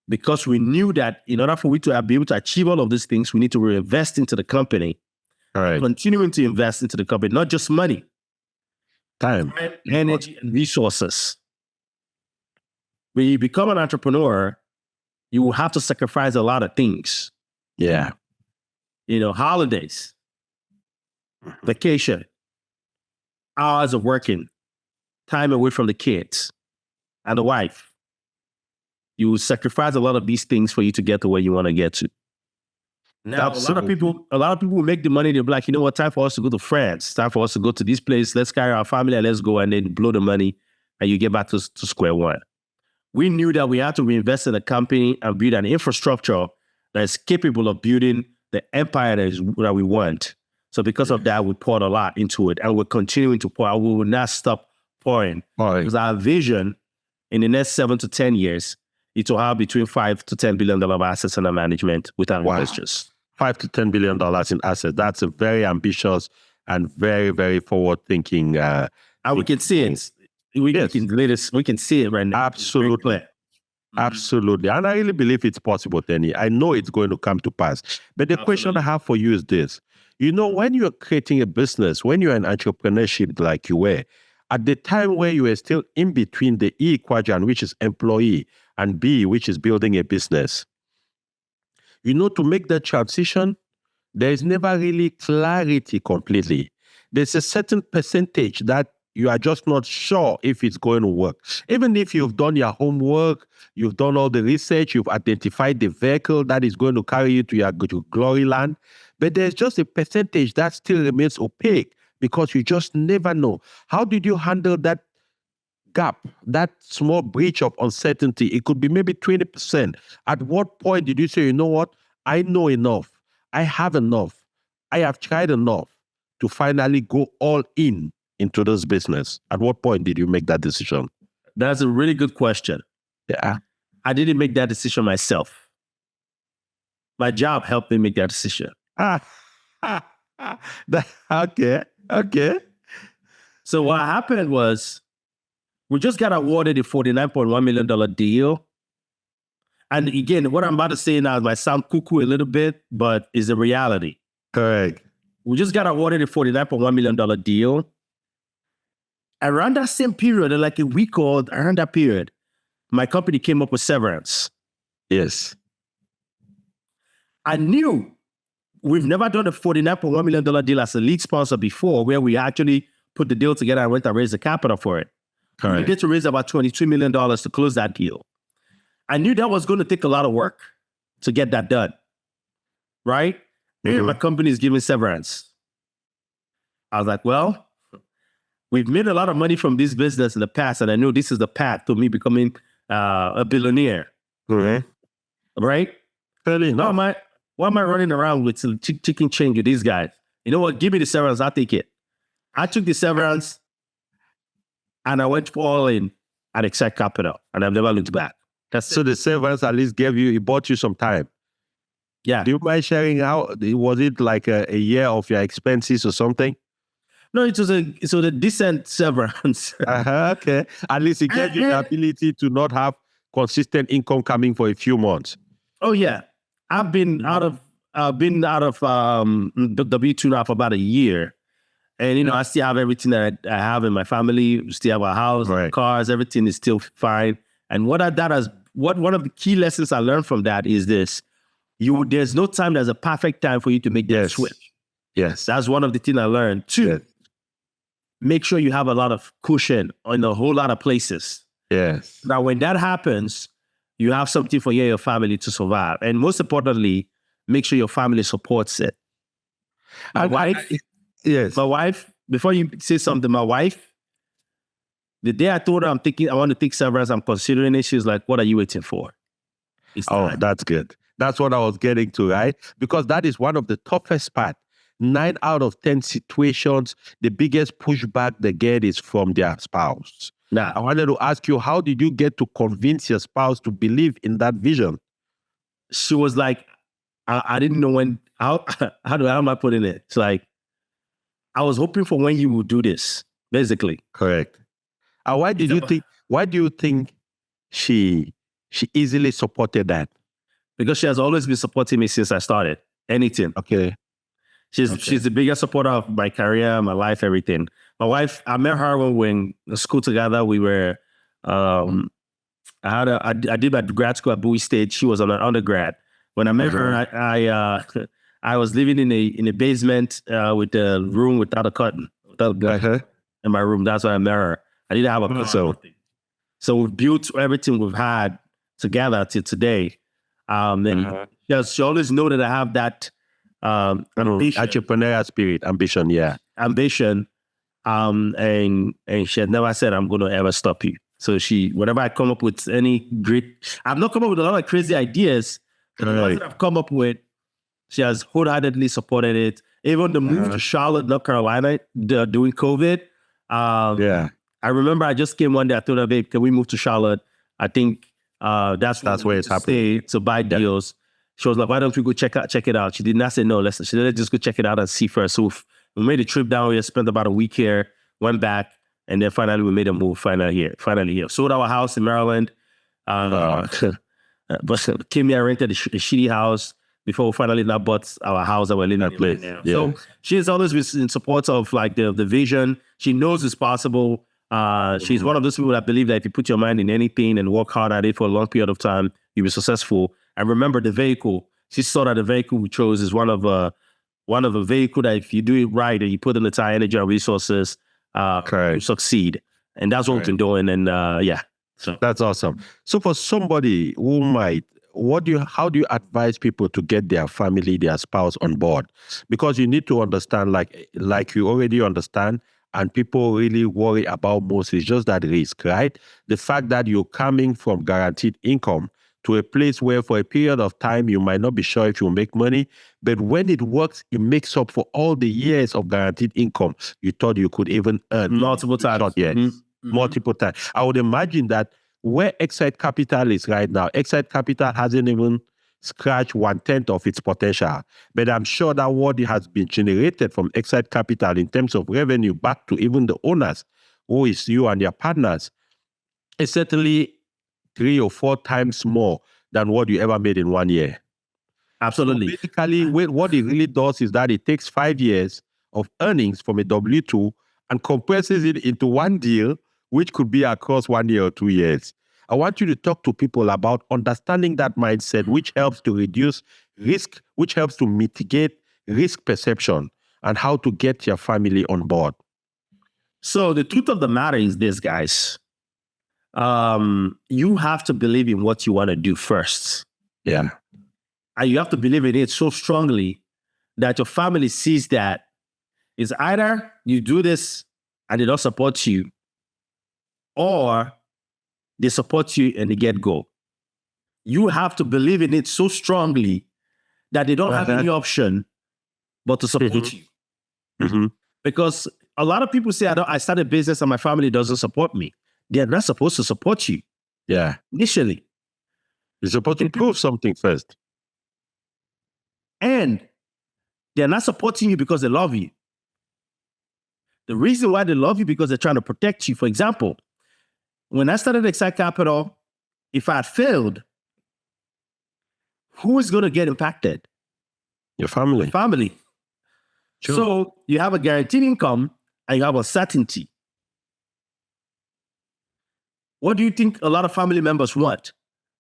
because we knew that in order for we to be able to achieve all of these things, we need to reinvest into the company.
All right.
Continuing to invest into the company, not just money,
time,
energy, and resources. When you become an entrepreneur, you will have to sacrifice a lot of things.
Yeah.
Holidays, vacation, hours of working, time away from the kids and the wife. You will sacrifice a lot of these things for you to get to where you want to get to. Now, a lot of people will make the money. They'll be like, you know what, time for us to go to France, time for us to go to this place. Let's carry our family and let's go, and then blow the money and you get back to square one. We knew that we had to reinvest in the company and build an infrastructure that is capable of building the empire that we want. So because of that, we poured a lot into it, and we're continuing to pour. We will not stop pouring. Because our vision in the next 7 to 10 years is to have between $5 to $10 billion of assets under management with our investors.
$5 to $10 billion in assets. That's a very ambitious and very, very forward-thinking.
And we can see it. We can see it right now.
Absolutely. Absolutely. And I really believe it's possible, Tenny. I know it's going to come to pass. But the question I have for you is this. When you're creating a business, when you're in entrepreneurship like you were, at the time where you were still in between the E quadrant, which is employee, and B, which is building a business, to make that transition, there is never really clarity completely. There's a certain percentage that you are just not sure if it's going to work. Even if you've done your homework, you've done all the research, you've identified the vehicle that is going to carry you to your glory land, but there's just a percentage that still remains opaque because you just never know. How did you handle that gap, that small breach of uncertainty? It could be maybe 20%. At what point did you say, you know what? I know enough. I have enough. I have tried enough to finally go all in into this business. At what point did you make that decision?
That's a really good question.
Yeah.
I didn't make that decision myself. My job helped me make that decision.
Okay.
So what happened was we just got awarded a $49.1 million deal. And again, what I'm about to say now might sound cuckoo a little bit, but is the reality.
Correct.
We just got awarded a $49.1 million deal. Around that same period, like a week or around that period, my company came up with severance.
Yes.
I knew we've never done a $49.1 million deal as a lead sponsor before, where we actually put the deal together and went and raised the capital for it.
Correct.
We get to raise about $22 million to close that deal. I knew that was going to take a lot of work to get that done, right? Mm-hmm. My company is giving severance. I was like, well, we've made a lot of money from this business in the past, and I know this is the path to me becoming a billionaire.
Mm-hmm.
Right?
Fairly enough.
Why am I running around with some chicken change with these guys? You know what? Give me the severance. I'll take it. I took the severance, and I went all in at XSite Capital, and I've never looked back.
So the severance at least it bought you some time.
Yeah.
Do you mind sharing how, was it like a year of your expenses or something?
No, it was a decent severance.
Okay. At least it gave you the ability to not have consistent income coming for a few months.
Oh yeah. I've been out of the W-2 now for about a year. And I still have everything that I have in my family. We still have a house, right, cars, everything is still fine. And one of the key lessons I learned from that is this: there's no time that's a perfect time for you to make that switch.
Yes.
That's one of the things I learned. Two, make sure you have a lot of cushion in a whole lot of places.
Yes.
Now, when that happens, you have something for you and your family to survive. And most importantly, make sure your family supports it. My wife, before you say something, my wife, the day I told her I want to take severance, I'm considering it, she's like, what are you waiting for?
That's good. That's what I was getting to, right? Because that is one of the toughest parts. 9 out of 10 situations, the biggest pushback they get is from their spouse.
Now,
I wanted to ask you, how did you get to convince your spouse to believe in that vision?
She was like, I didn't know how am I putting it? It's like, I was hoping for when you would do this, basically.
Correct. Why do you think she easily supported that?
Because she has always been supporting me since I started. Anything.
Okay.
She's the biggest supporter of my career, my life, everything. My wife, I met her when we were in school together. We were, I did my grad school at Bowie State. She was on an undergrad. When I met her, I was living in a basement with a room without a curtain, in my room. That's why I met her. I didn't have a curtain. So we've built everything we've had together till today. And she always know that I have that
entrepreneurial spirit, ambition.
And she had never said, I'm going to ever stop you. So whenever I come up with I've not come up with a lot of crazy ideas, but the ones that I've come up with, she has wholeheartedly supported it. Even the move to Charlotte, North Carolina, during COVID. I remember I just came one day, I told her, babe, can we move to Charlotte? I think that's where it's happening. To buy deals. She was like, why don't we go check it out? She did not say no. Listen, she said, just go check it out and see first. So we made a trip down here, spent about a week here, went back, and then finally we made a move finally here. Sold our house in Maryland. But came here, rented a shitty house before we finally now bought our house that we're living in right now. Yeah. So she's always been in support of like the vision. She knows it's possible. She's one of those people that believe that if you put your mind in anything and work hard at it for a long period of time, you'll be successful. And remember the vehicle. She saw that the vehicle we chose is one of a vehicle that if you do it right and you put in the time, energy, and resources, to succeed. And that's what we've been doing. And so
that's awesome. So for somebody who might, how do you advise people to get their family, their spouse on board? Because you need to understand, like you already understand, and people really worry about most is just that risk, right? The fact that you're coming from guaranteed income to a place where for a period of time you might not be sure if you'll make money, but when it works, it makes up for all the years of guaranteed income you thought you could even earn.
Multiple times.
Multiple times. I would imagine that where XSite Capital is right now, XSite Capital hasn't even scratched 1/10 of its potential. But I'm sure that what has been generated from XSite Capital in terms of revenue back to even the owners, who is you and your partners, is certainly 3 or 4 times more than what you ever made in 1 year.
Absolutely.
So basically, what it really does is that it takes 5 years of earnings from a W-2 and compresses it into one deal, which could be across 1 year or 2 years. I want you to talk to people about understanding that mindset, which helps to reduce risk, which helps to mitigate risk perception, and how to get your family on board.
So the truth of the matter is this, guys. You have to believe in what you want to do first.
Yeah.
And you have to believe in it so strongly that your family sees that it's either you do this and they don't support you, or they support you and they get go. You have to believe in it so strongly that they don't have any option but to support you.
Mm-hmm.
Because a lot of people say, I started a business and my family doesn't support me. They're not supposed to support you.
Yeah.
Initially.
You're supposed to prove something first.
And they're not supporting you because they love you. The reason why they love you because they're trying to protect you. For example, when I started XSite Capital, if I had failed, who is going to get impacted?
Your family.
Your family. Sure. So you have a guaranteed income and you have a certainty. What do you think a lot of family members want?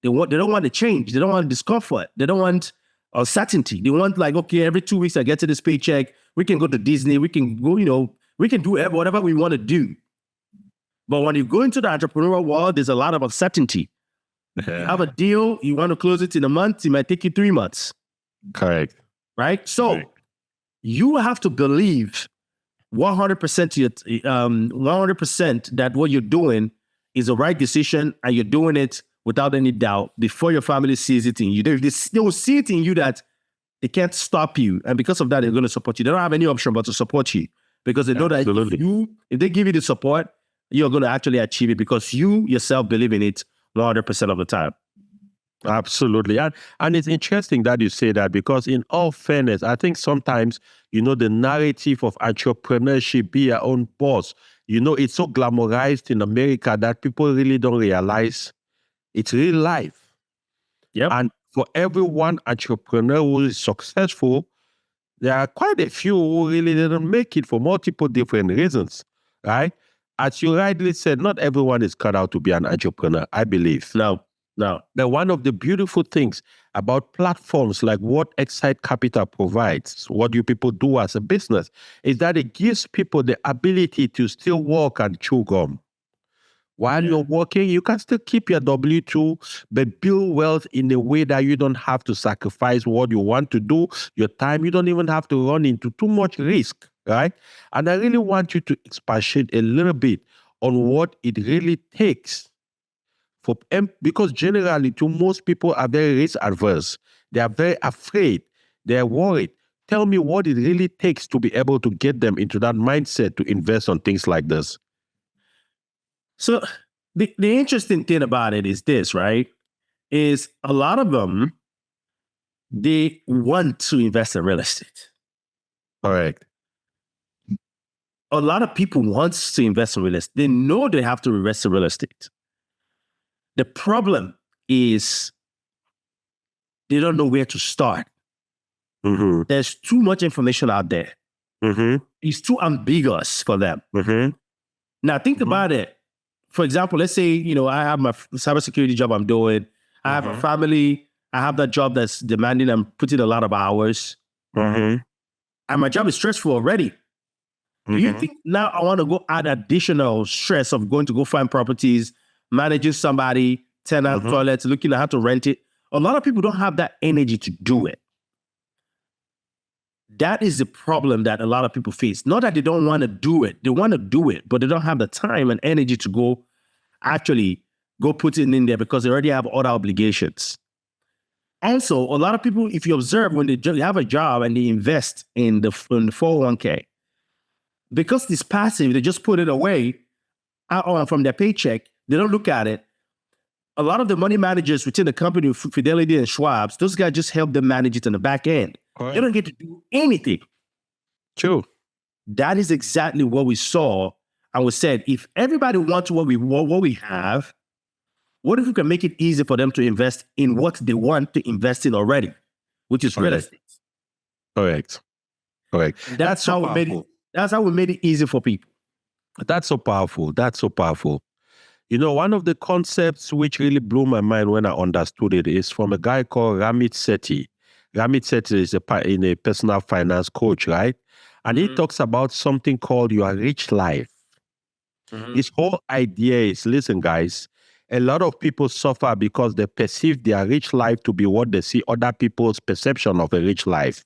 They don't want to change. They don't want discomfort. They don't want uncertainty. They want okay, every 2 weeks I get to this paycheck. We can go to Disney. We can go, we can do whatever we want to do. But when you go into the entrepreneurial world, there's a lot of uncertainty. You have a deal, you want to close it in a month, it might take you 3 months.
Correct.
Right? So you have to believe 100% 100% that what you're doing is the right decision and you're doing it without any doubt before your family sees it in you. They will see it in you that they can't stop you. And because of that, they're going to support you. They don't have any option but to support you because they know that if they give you the support, you're going to actually achieve it because you yourself believe in it 100% of the time.
Absolutely. And it's interesting that you say that because in all fairness, I think sometimes, the narrative of entrepreneurship, be your own boss, it's so glamorized in America that people really don't realize it's real life.
Yep.
And for every one entrepreneur who is successful, there are quite a few who really didn't make it for multiple different reasons, right? As you rightly said, not everyone is cut out to be an entrepreneur, I believe.
No.
But one of the beautiful things about platforms like what XSite Capital provides, what you people do as a business, is that it gives people the ability to still work and chew gum. While you're working, you can still keep your W-2, but build wealth in a way that you don't have to sacrifice what you want to do, your time. You don't even have to run into too much risk, right? And I really want you to expatiate a little bit on what it really takes because generally, most people are very risk adverse. They are very afraid. They are worried. Tell me what it really takes to be able to get them into that mindset to invest on things like this.
So the interesting thing about it is this, right? Is a lot of them, they want to invest in real estate.
Correct.
A lot of people want to invest in real estate. They know they have to invest in real estate. The problem is they don't know where to start.
Mm-hmm.
There's too much information out there.
Mm-hmm.
It's too ambiguous for them.
Mm-hmm.
Now, think about it. For example, let's say, I have my cybersecurity job I'm doing. I have a family. I have that job that's demanding. I'm putting a lot of hours.
Mm-hmm.
And my job is stressful already. Do you think now I want to go add additional stress of going to go find properties, managing somebody, tenant, toilets, looking at how to rent it? A lot of people don't have that energy to do it. That is the problem that a lot of people face. Not that they don't want to do it. They want to do it, but they don't have the time and energy to go put it in there because they already have other obligations. Also, a lot of people, if you observe, when they have a job and they invest in the 401k, because it's passive, they just put it away from their paycheck. They don't look at it. A lot of the money managers within the company, Fidelity and Schwab's, those guys just help them manage it on the back end. Right. They don't get to do anything.
True.
That is exactly what we saw. And we said, if everybody wants what we have, what if we can make it easy for them to invest in what they want to invest in already, which is real estate?
Correct.
That's how we made it easy for people.
That's so powerful. You know, one of the concepts which really blew my mind when I understood it is from a guy called Ramit Sethi. Ramit Sethi is a personal finance coach, right? And he talks about something called your rich life. His whole idea is, listen, guys, a lot of people suffer because they perceive their rich life to be what they see other people's perception of a rich life,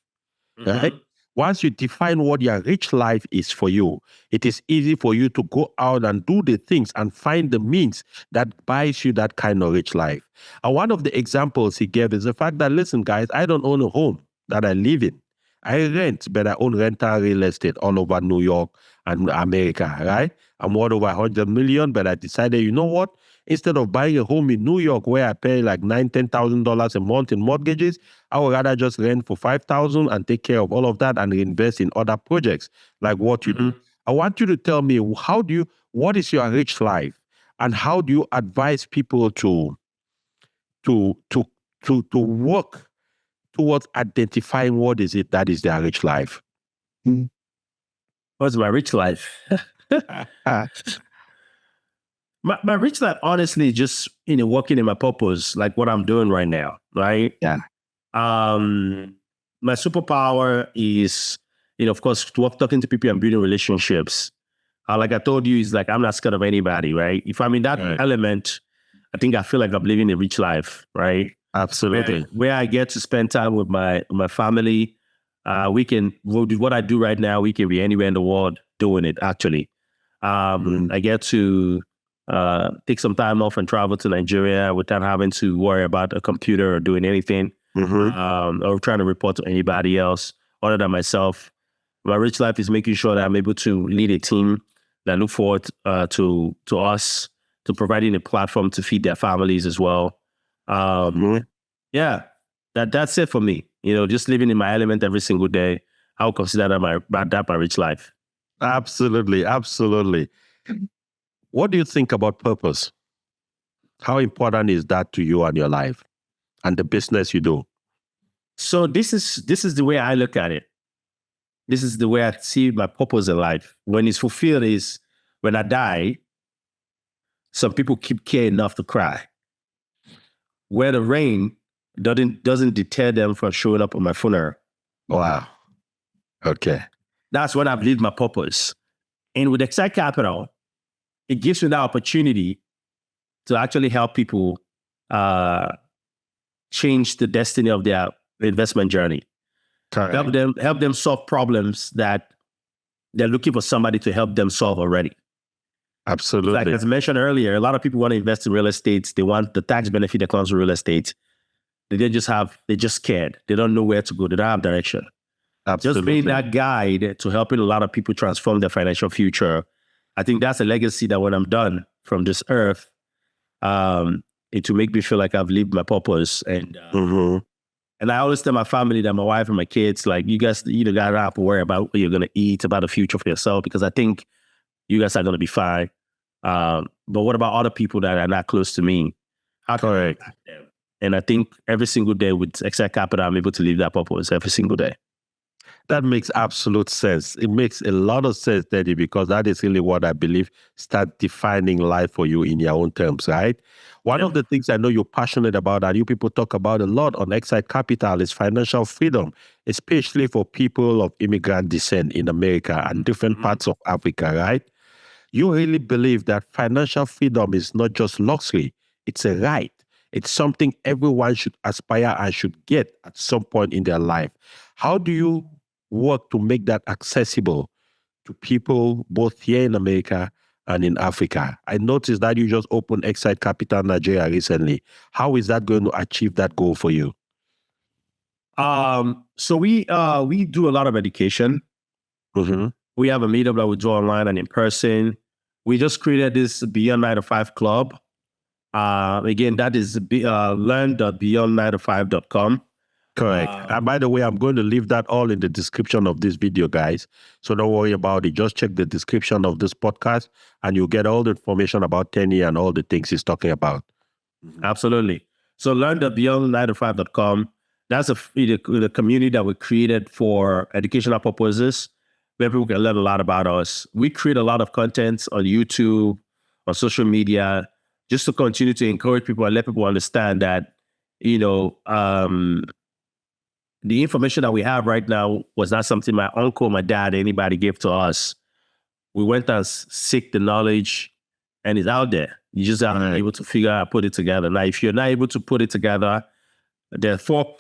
right? Once you define what your rich life is for you, it is easy for you to go out and do the things and find the means that buys you that kind of rich life. And one of the examples he gave is the fact that, listen, guys, I don't own a home that I live in. I rent, but I own rental real estate all over New York and America, right? I'm worth over 100 million, but I decided, you know what? Instead of buying a home in New York where I pay like $9,000, $10,000 a month in mortgages, I would rather just rent for $5,000 and take care of all of that and invest in other projects like what you do. I want you to tell me, what is your rich life, and how do you advise people to work towards identifying what is it that is their rich life?
What's my rich life? My rich life, honestly, just working in my purpose, like what I'm doing right now, right?
Yeah.
My superpower is, of course, talking to people and building relationships. Like I told you, it's like I'm not scared of anybody, right? If I'm in that element, I think I feel like I'm living a rich life, right?
Absolutely.
Where I get to spend time with my family. What I do right now, we can be anywhere in the world doing it, actually. I get to take some time off and travel to Nigeria without having to worry about a computer or doing anything, or trying to report to anybody else other than myself. My rich life is making sure that I'm able to lead a team that look forward to us, to providing a platform to feed their families as well. Yeah, that's it for me. Just living in my element every single day. I would consider that my rich life.
Absolutely. What do you think about purpose? How important is that to you and your life and the business you do?
So this is the way I look at it. This is the way I see my purpose in life. When it's fulfilled is when I die, some people keep care enough to cry. Where the rain doesn't deter them from showing up on my funeral.
Wow. Okay.
That's when I've lived my purpose. And with XSite Capital, it gives me the opportunity to actually help people change the destiny of their investment journey.
Correct.
Help them solve problems that they're looking for somebody to help them solve already.
Absolutely.
Like as I mentioned earlier, a lot of people want to invest in real estate. They want the tax benefit that comes with real estate. They're just scared. They don't know where to go. They don't have direction.
Absolutely.
Just being that guide to helping a lot of people transform their financial future. I think that's a legacy that when I'm done from this earth, it will make me feel like I've lived my purpose. And and I always tell my family, that my wife and my kids, like, you guys, don't have to worry about what you're going to eat, about the future for yourself, because I think you guys are going to be fine. But what about other people that are not close to me? How can I impact them? And I think every single day with XSite Capital, I'm able to live that purpose every single day.
That makes absolute sense. It makes a lot of sense, Teddy, because that is really what I believe start defining life for you in your own terms, right? One of the things I know you're passionate about and you people talk about a lot on XSite Capital is financial freedom, especially for people of immigrant descent in America and different parts of Africa, right? You really believe that financial freedom is not just luxury, it's a right. It's something everyone should aspire and should get at some point in their life. How do you work to make that accessible to people both here in America and in Africa? I noticed that you just opened XSite Capital Nigeria recently. How is that going to achieve that goal for you?
So we do a lot of education.
Mm-hmm.
We have a meetup that we do online and in person. We just created this Beyond 9 to 5 club. Again, that is learn.beyond9to5.com.
Correct. And by the way, I'm going to leave that all in the description of this video, guys. So don't worry about it. Just check the description of this podcast and you'll get all the information about Tenny and all the things he's talking about.
Absolutely. So learn.beyond9to5.com. That's the community that we created for educational purposes, where people can learn a lot about us. We create a lot of content on YouTube, on social media, just to continue to encourage people and let people understand that, the information that we have right now was not something my uncle, my dad, anybody gave to us. We went and seek the knowledge, and it's out there. You just are able to figure out, put it together. Now, if you're not able to put it together, there are four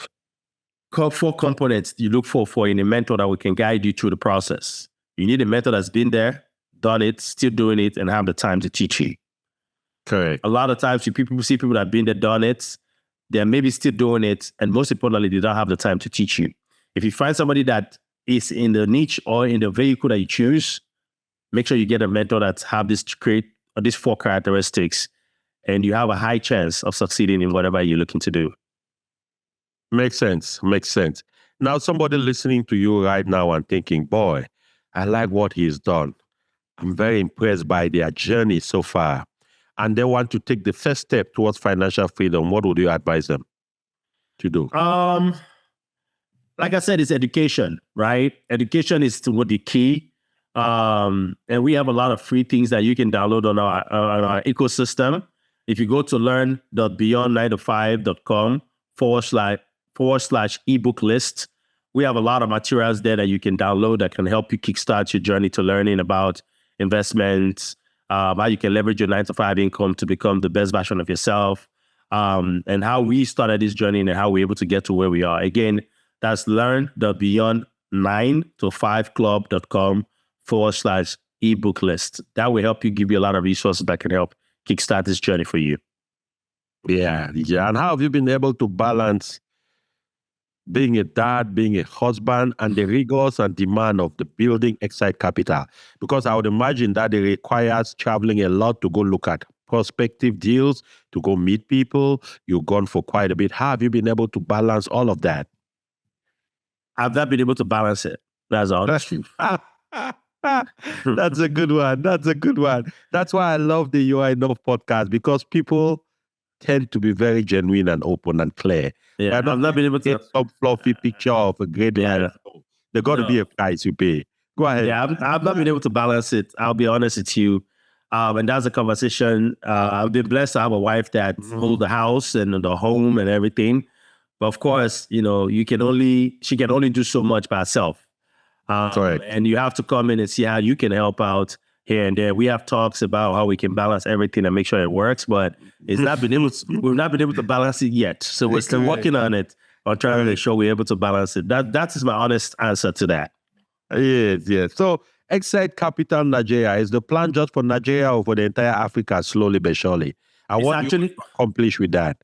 components you look for in a mentor that we can guide you through the process. You need a mentor that's been there, done it, still doing it, and have the time to teach you.
Correct.
A lot of times, people see people that have been there, done it, they're maybe still doing it, and most importantly, they don't have the time to teach you. If you find somebody that is in the niche or in the vehicle that you choose, make sure you get a mentor that have these four characteristics, and you have a high chance of succeeding in whatever you're looking to do.
Makes sense. Makes sense. Now, somebody listening to you right now and thinking, boy, I like what he's done. I'm very impressed by their journey so far. And they want to take the first step towards financial freedom. What would you advise them to do?
Like I said, it's education, right? Education is the key. And we have a lot of free things that you can download on our ecosystem. If you go to learn.beyond9to5.com // ebook list, we have a lot of materials there that you can download that can help you kickstart your journey to learning about investments, how you can leverage your 9 to 5 income to become the best version of yourself, and how we started this journey and how we're able to get to where we are. Again, that's learn.beyond9to5club.com / ebook list. That will help you, give you a lot of resources that can help kickstart this journey for you.
Yeah. And how have you been able to balance being a dad, being a husband, and the rigors and demand of the building XSite Capital? Because I would imagine that it requires traveling a lot to go look at prospective deals, to go meet people. You've gone for quite a bit. How have you been able to balance all of that?
I've not been able to balance it. That's all.
That's a good one. That's a good one. That's why I love the You Are Enough podcast, because people tend to be very genuine and open and clear.
Yeah, I've not been able to
get some fluffy picture of a great life. There got to be a price you pay. Go ahead.
Yeah, I've not been able to balance it. I'll be honest with you. And that's a conversation. I've been blessed to have a wife that holds the house and the home and everything. But of course, she can only do so much by herself. And you have to come in and see how you can help out here and there. We have talks about how we can balance everything and make sure it works, but we've not been able to balance it yet. So we're still working on it, on trying to make sure we're able to balance it. That is my honest answer to that.
Yes. So XSite Capital Nigeria, is the plan just for Nigeria or for the entire Africa, slowly but surely? And what do you accomplish with that?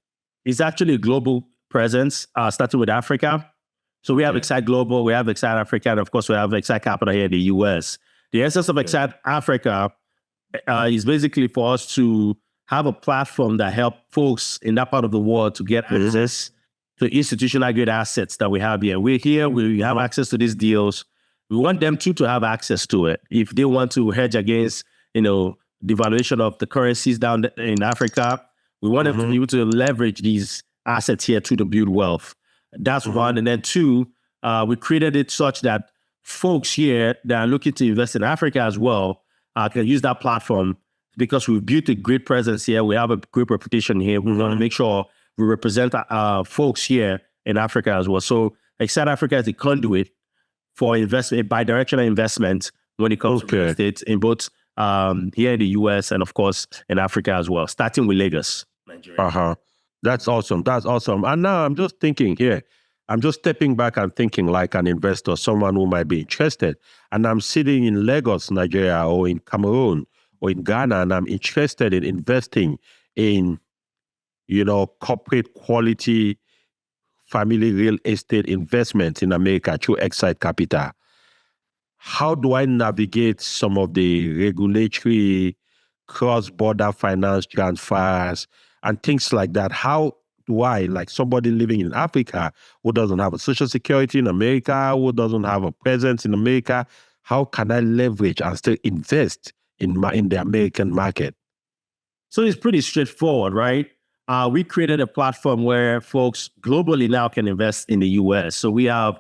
It's actually a global presence, starting with Africa. So we have XSite Global, we have XSite Africa, and of course we have XSite Capital here in the US. The essence of XSite Africa is basically for us to have a platform that helps folks in that part of the world to get access to institutional grade assets that we have here. We're here, we have access to these deals. We want them to have access to it. If they want to hedge against, devaluation of the currencies down in Africa, we want them to be able to leverage these assets here to build wealth. That's one. And then two, we created it such that folks here that are looking to invest in Africa as well can use that platform because we've built a great presence here. We have a great reputation here. We want to make sure we represent folks here in Africa as well. So XSite Africa is a conduit for investment, bi-directional investment when it comes to real estate in both here in the US and of course in Africa as well, starting with Lagos, Nigeria.
That's awesome. That's awesome. And now I'm just thinking here, I'm just stepping back and thinking like an investor, someone who might be interested. And I'm sitting in Lagos, Nigeria, or in Cameroon, or in Ghana, and I'm interested in investing in, corporate quality family real estate investments in America through XSite Capital. How do I navigate some of the regulatory cross-border finance transfers and things like that? How do I, like somebody living in Africa who doesn't have a social security in America, who doesn't have a presence in America, how can I leverage and still invest in the American market?
So it's pretty straightforward, right? We created a platform where folks globally now can invest in the US. So we have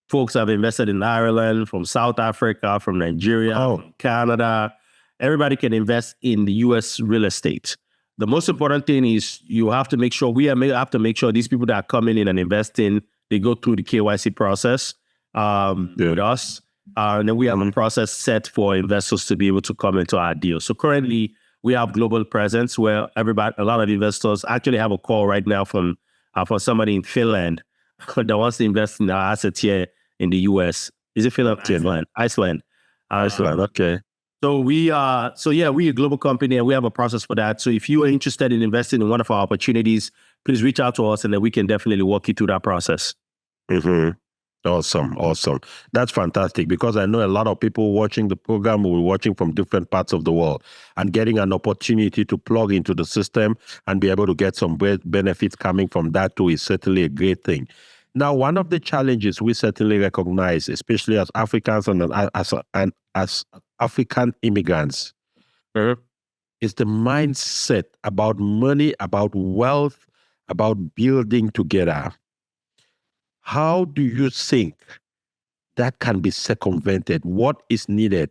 folks have invested in Ireland, from South Africa, from Nigeria, from Canada. Everybody can invest in the US real estate. The most important thing is you have to make sure, these people that are coming in and investing, they go through the KYC process with us. And then we have a process set for investors to be able to come into our deal. So currently, we have global presence where a lot of investors actually have a call right now from somebody in Finland that wants to invest in our assets here in the US. Is it Finland? Iceland. Iceland. Okay. So we're a global company and we have a process for that. So if you are interested in investing in one of our opportunities, please reach out to us and then we can definitely walk you through that process.
Awesome. That's fantastic because I know a lot of people watching the program will be watching from different parts of the world and getting an opportunity to plug into the system and be able to get some benefits coming from that too is certainly a great thing. Now, one of the challenges we certainly recognize, especially as Africans and as African immigrants, is the mindset about money, about wealth, about building together. How do you think that can be circumvented? What is needed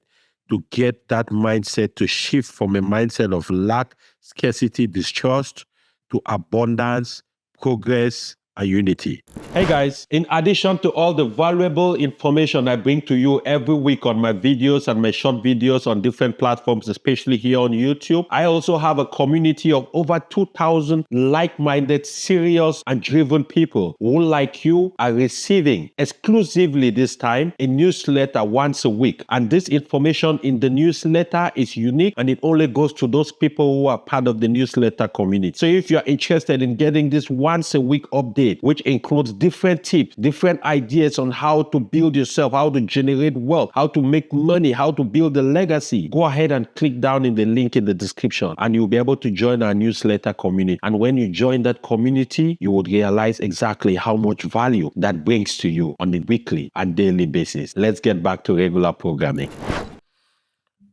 to get that mindset to shift from a mindset of lack, scarcity, distrust to abundance, progress, and unity? Hey guys, in addition to all the valuable information I bring to you every week on my videos and my short videos on different platforms, especially here on YouTube, I also have a community of over 2,000 like-minded, serious, and driven people who, like you, are receiving exclusively this time a newsletter once a week. And this information in the newsletter is unique and it only goes to those people who are part of the newsletter community. So if you're interested in getting this once a week update, which includes different tips, different ideas on how to build yourself, how to generate wealth, how to make money, how to build a legacy, go ahead and click down in the link in the description and you'll be able to join our newsletter community. And when you join that community, you would realize exactly how much value that brings to you on a weekly and daily basis. Let's get back to regular programming.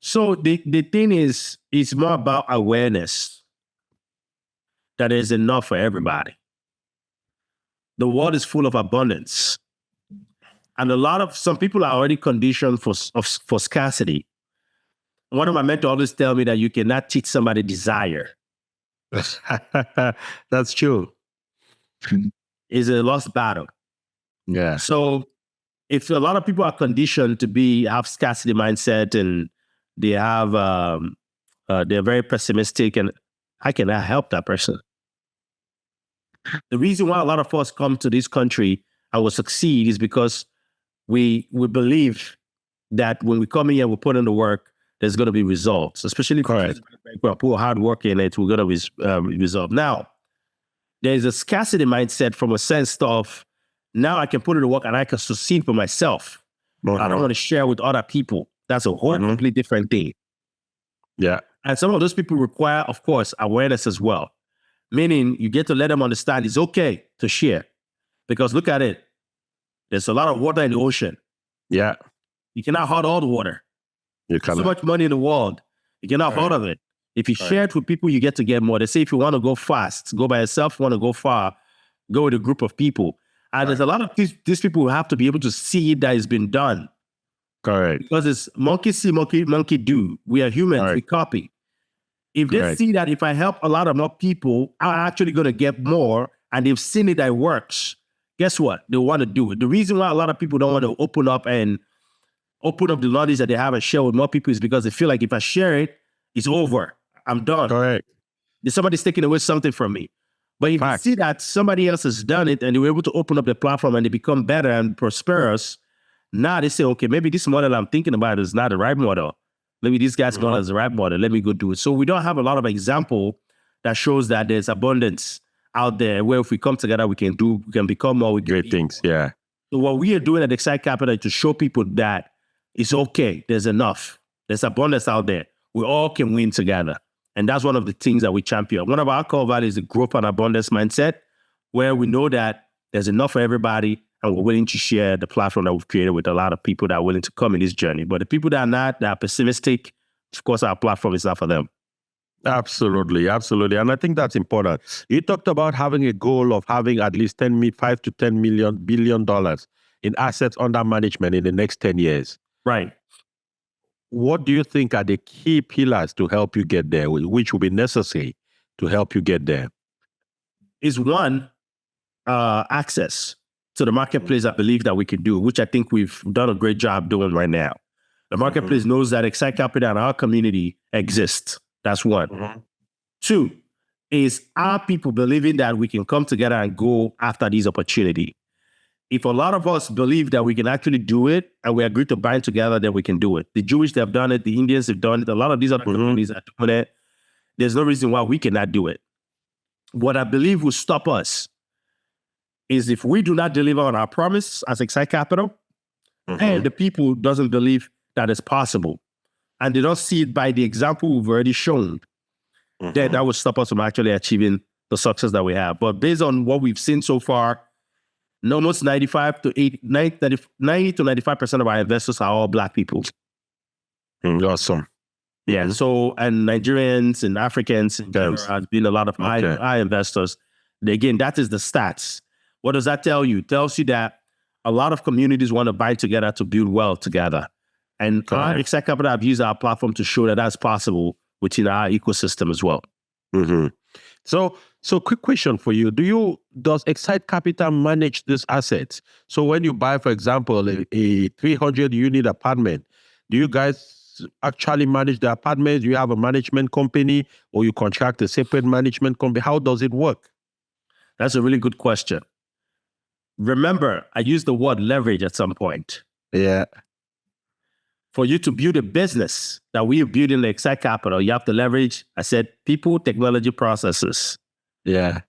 So the thing is, it's more about awareness that is enough for everybody. The world is full of abundance. And some people are already conditioned for scarcity. One of my mentors always tell me that you cannot teach somebody desire.
That's true.
It's a lost battle.
Yeah.
So if a lot of people are conditioned to have scarcity mindset and they have, they're very pessimistic, and I cannot help that person. The reason why a lot of us come to this country and will succeed is because we believe that when we come here, we put in the work, there's going to be results, especially if we put hard work in it, we're going to result. Now, there's a scarcity mindset from a sense of, now I can put in the work and I can succeed for myself. I don't want to share with other people. That's a whole completely different thing.
Yeah.
And some of those people require, of course, awareness as well. Meaning you get to let them understand it's okay to share. Because look at it. There's a lot of water in the ocean.
Yeah.
You cannot hoard all the water. There's so much money in the world. You cannot hoard of it. If you share it with people, you get to get more. They say if you want to go fast, go by yourself. If you want to go far, go with a group of people. And there's a lot of these people who have to be able to see that it's been done.
Correct.
Because it's monkey see, monkey do. We are humans, we copy. If they see that if I help a lot of more people, I'm actually going to get more, and they've seen it that it works, guess what? They want to do it. The reason why a lot of people don't want to open up the knowledge that they have and share with more people is because they feel like if I share it, it's over. I'm done.
Correct.
Somebody's taking away something from me. But if you see that somebody else has done it and they were able to open up the platform and they become better and prosperous, now they say, okay, maybe this model I'm thinking about is not the right model. Maybe this guy's model is the right model. Let me go do it. So we don't have a lot of example that shows that there's abundance out there where if we come together, we can become more. We can
great things.
More.
Yeah.
So what we are doing at XSite Capital is to show people that it's okay. There's enough. There's abundance out there. We all can win together. And that's one of the things that we champion. One of our core values is the growth and abundance mindset, where we know that there's enough for everybody and we're willing to share the platform that we've created with a lot of people that are willing to come in this journey. But the people that are not, that are pessimistic, of course, our platform is not for them.
Absolutely, absolutely. And I think that's important. You talked about having a goal of having at least $5 to $10 billion in assets under management in the next 10 years.
Right.
What do you think are the key pillars to help you get there, which will be necessary to help you get there?
Is one, access to the marketplace. I believe that we can do, which I think we've done a great job doing right now. The marketplace knows that XSite Capital and our community exists. That's one. Two is our people believing that we can come together and go after these opportunities. If a lot of us believe that we can actually do it and we agree to bind together, then we can do it. The Jewish, they've done it. The Indians have done it. A lot of these other communities are doing it. There's no reason why we cannot do it. What I believe will stop us is if we do not deliver on our promise as XSite Capital, and the people doesn't believe that it's possible, and they don't see it by the example we've already shown, then that will stop us from actually achieving the success that we have. But based on what we've seen so far, almost 90 to 95% of our investors are all Black people.
Awesome.
Yeah. So, and Nigerians and Africans in general has been a lot of high investors. Again, that is the stats. What does that tell you? It tells you that a lot of communities want to bind together to build wealth together. And XSite Capital have used our platform to show that that's possible within our ecosystem as well.
So quick question for you. Does XSite Capital manage these assets? So when you buy, for example, a 300-unit apartment, do you guys actually manage the apartment? Do you have a management company or you contract a separate management company? How does it work?
That's a really good question. Remember, I used the word leverage at some point.
Yeah.
For you to build a business that we are building the XSite Capital, you have to leverage, I said, people, technology, processes.
Yeah.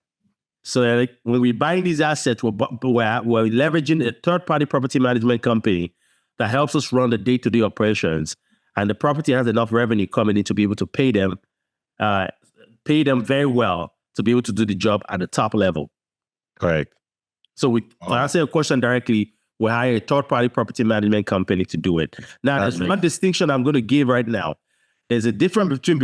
So when we buy these assets, we're leveraging a third-party property management company that helps us run the day-to-day operations. And the property has enough revenue coming in to be able to pay them very well to be able to do the job at the top level.
Correct.
So to answer your question directly, we hire a third-party property management company to do it. Now, there's one distinction I'm going to give right now. There's a difference between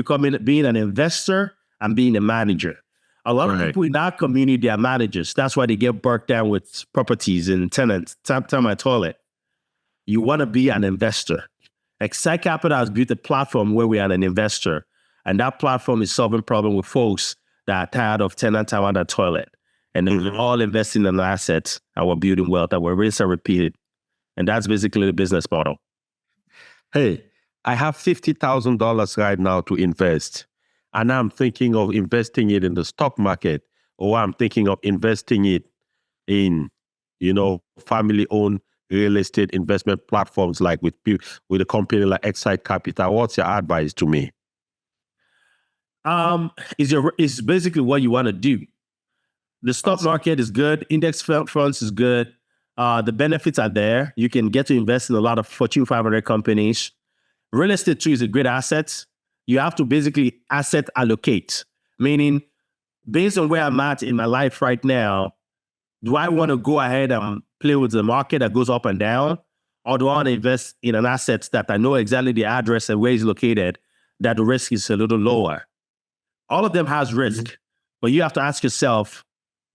being an investor and being a manager. A lot of people in our community are managers. That's why they get burnt down with properties and tenants. Tap my toilet. You want to be an investor. XSite Capital has built a platform where we are an investor. And that platform is solving problems with folks that are tired of tenant time on their toilet. And then we're all investing in assets and we're building wealth that we're rinse and repeated. And that's basically the business model.
Hey, I have $50,000 right now to invest. And I'm thinking of investing it in the stock market, or I'm thinking of investing it in, family-owned real estate investment platforms like with a company like XSite Capital. What's your advice to me?
It's basically what you want to do. The stock market is good. Index funds is good. The benefits are there. You can get to invest in a lot of Fortune 500 companies. Real estate too is a great asset. You have to basically asset allocate, meaning based on where I'm at in my life right now, do I want to go ahead and play with the market that goes up and down? Or do I want to invest in an asset that I know exactly the address and where it's located, that the risk is a little lower? All of them has risk, but you have to ask yourself,